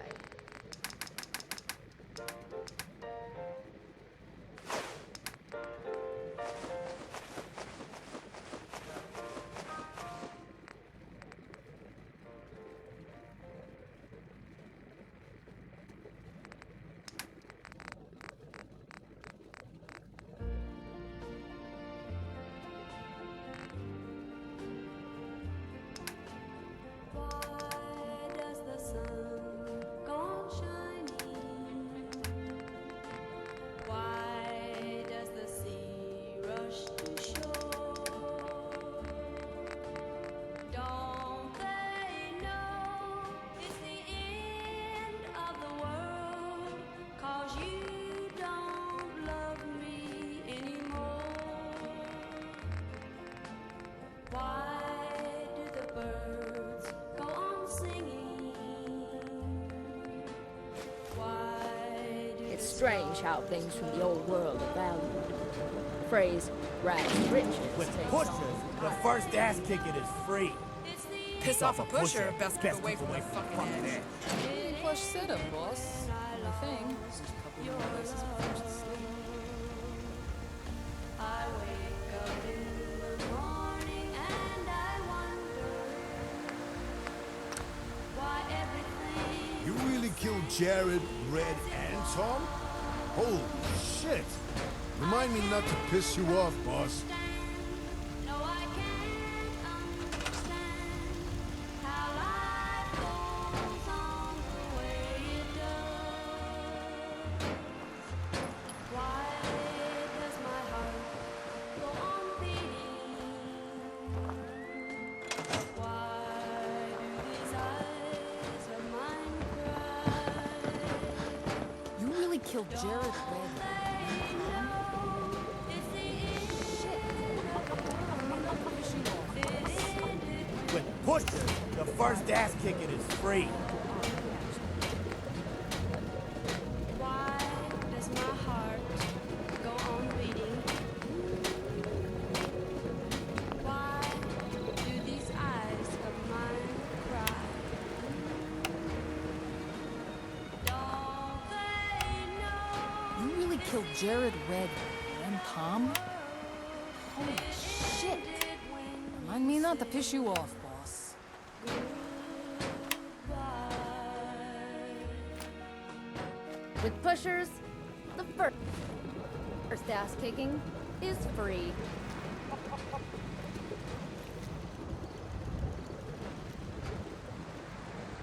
It's strange how things from the old world are valued. Phrase, rags to riches. With pushers, the first ass kicking is free. Piss off a pusher, best keep away from the fucking edge. Plush sit-up, boss. Only thing, there's just a couple more places for fish to sleep. You really killed Jared, Red, and Tom? Holy shit! Remind me not to piss you off, boss. You really killed Jared Red. With pushers, the first ass kicking is free. You really killed Jared Red and Tom? Holy shit! Remind me not to piss you off, boss. With pushers, the first ass kicking is free.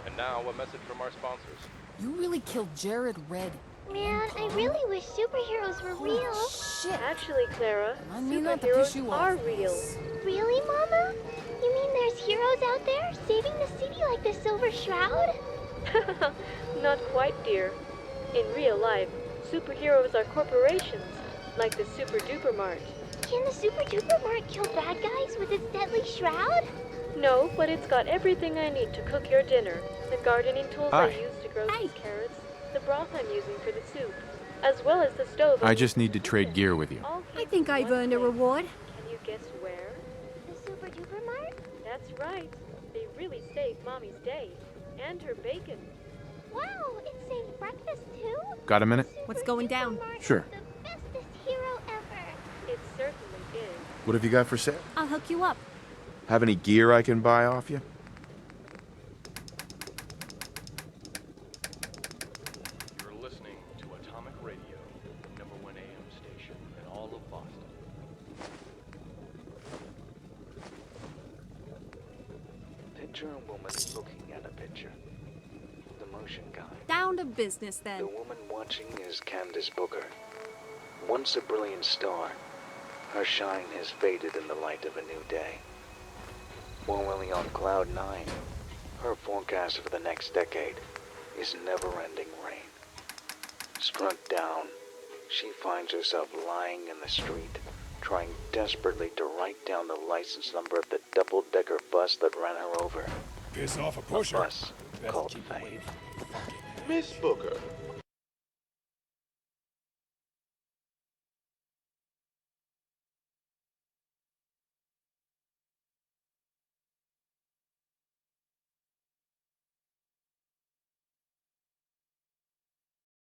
And now, a message from our sponsors. You really killed Jared Red. Man, I really wish superheroes were real. Shit. Actually, Clara, I mean not to piss you superheroes off, are real. boss. Really, Mama? You mean there's heroes out there saving the city like the Silver Shroud? Not quite, dear. In real life, superheroes are corporations, like the Super Duper Mart. Can the Super Duper Mart kill bad guys with its deadly shroud? No, but it's got everything I need to cook your dinner. The gardening tools I Hi. use to grow these carrots, the broth I'm using for the soup, as well as the stove. I just need to trade gear with you. I think I've earned a reward. Can you guess where? The Super Duper Mart? That's right. They really saved Mommy's day. And her bacon. Wow, it saved breakfast too? Got a minute? What's going down? Sure. The bestest hero ever. It certainly is. What have you got for sale? I'll hook you up. Have any gear I can buy off you? You're listening to Atomic Radio, the #1 AM station in all of Boston. Picture a woman looking at a picture. The motion guy. Down to business then. The woman watching is Candace Booker. Once a brilliant star, her shine has faded in the light of a new day. Formerly on cloud 9, her forecast for the next decade is never-ending rain. Struck down, she finds herself lying in the street, trying desperately to write down the license number of the double-decker bus that ran her over. Piss off a A pusher. bus called Faye. Miss Booker,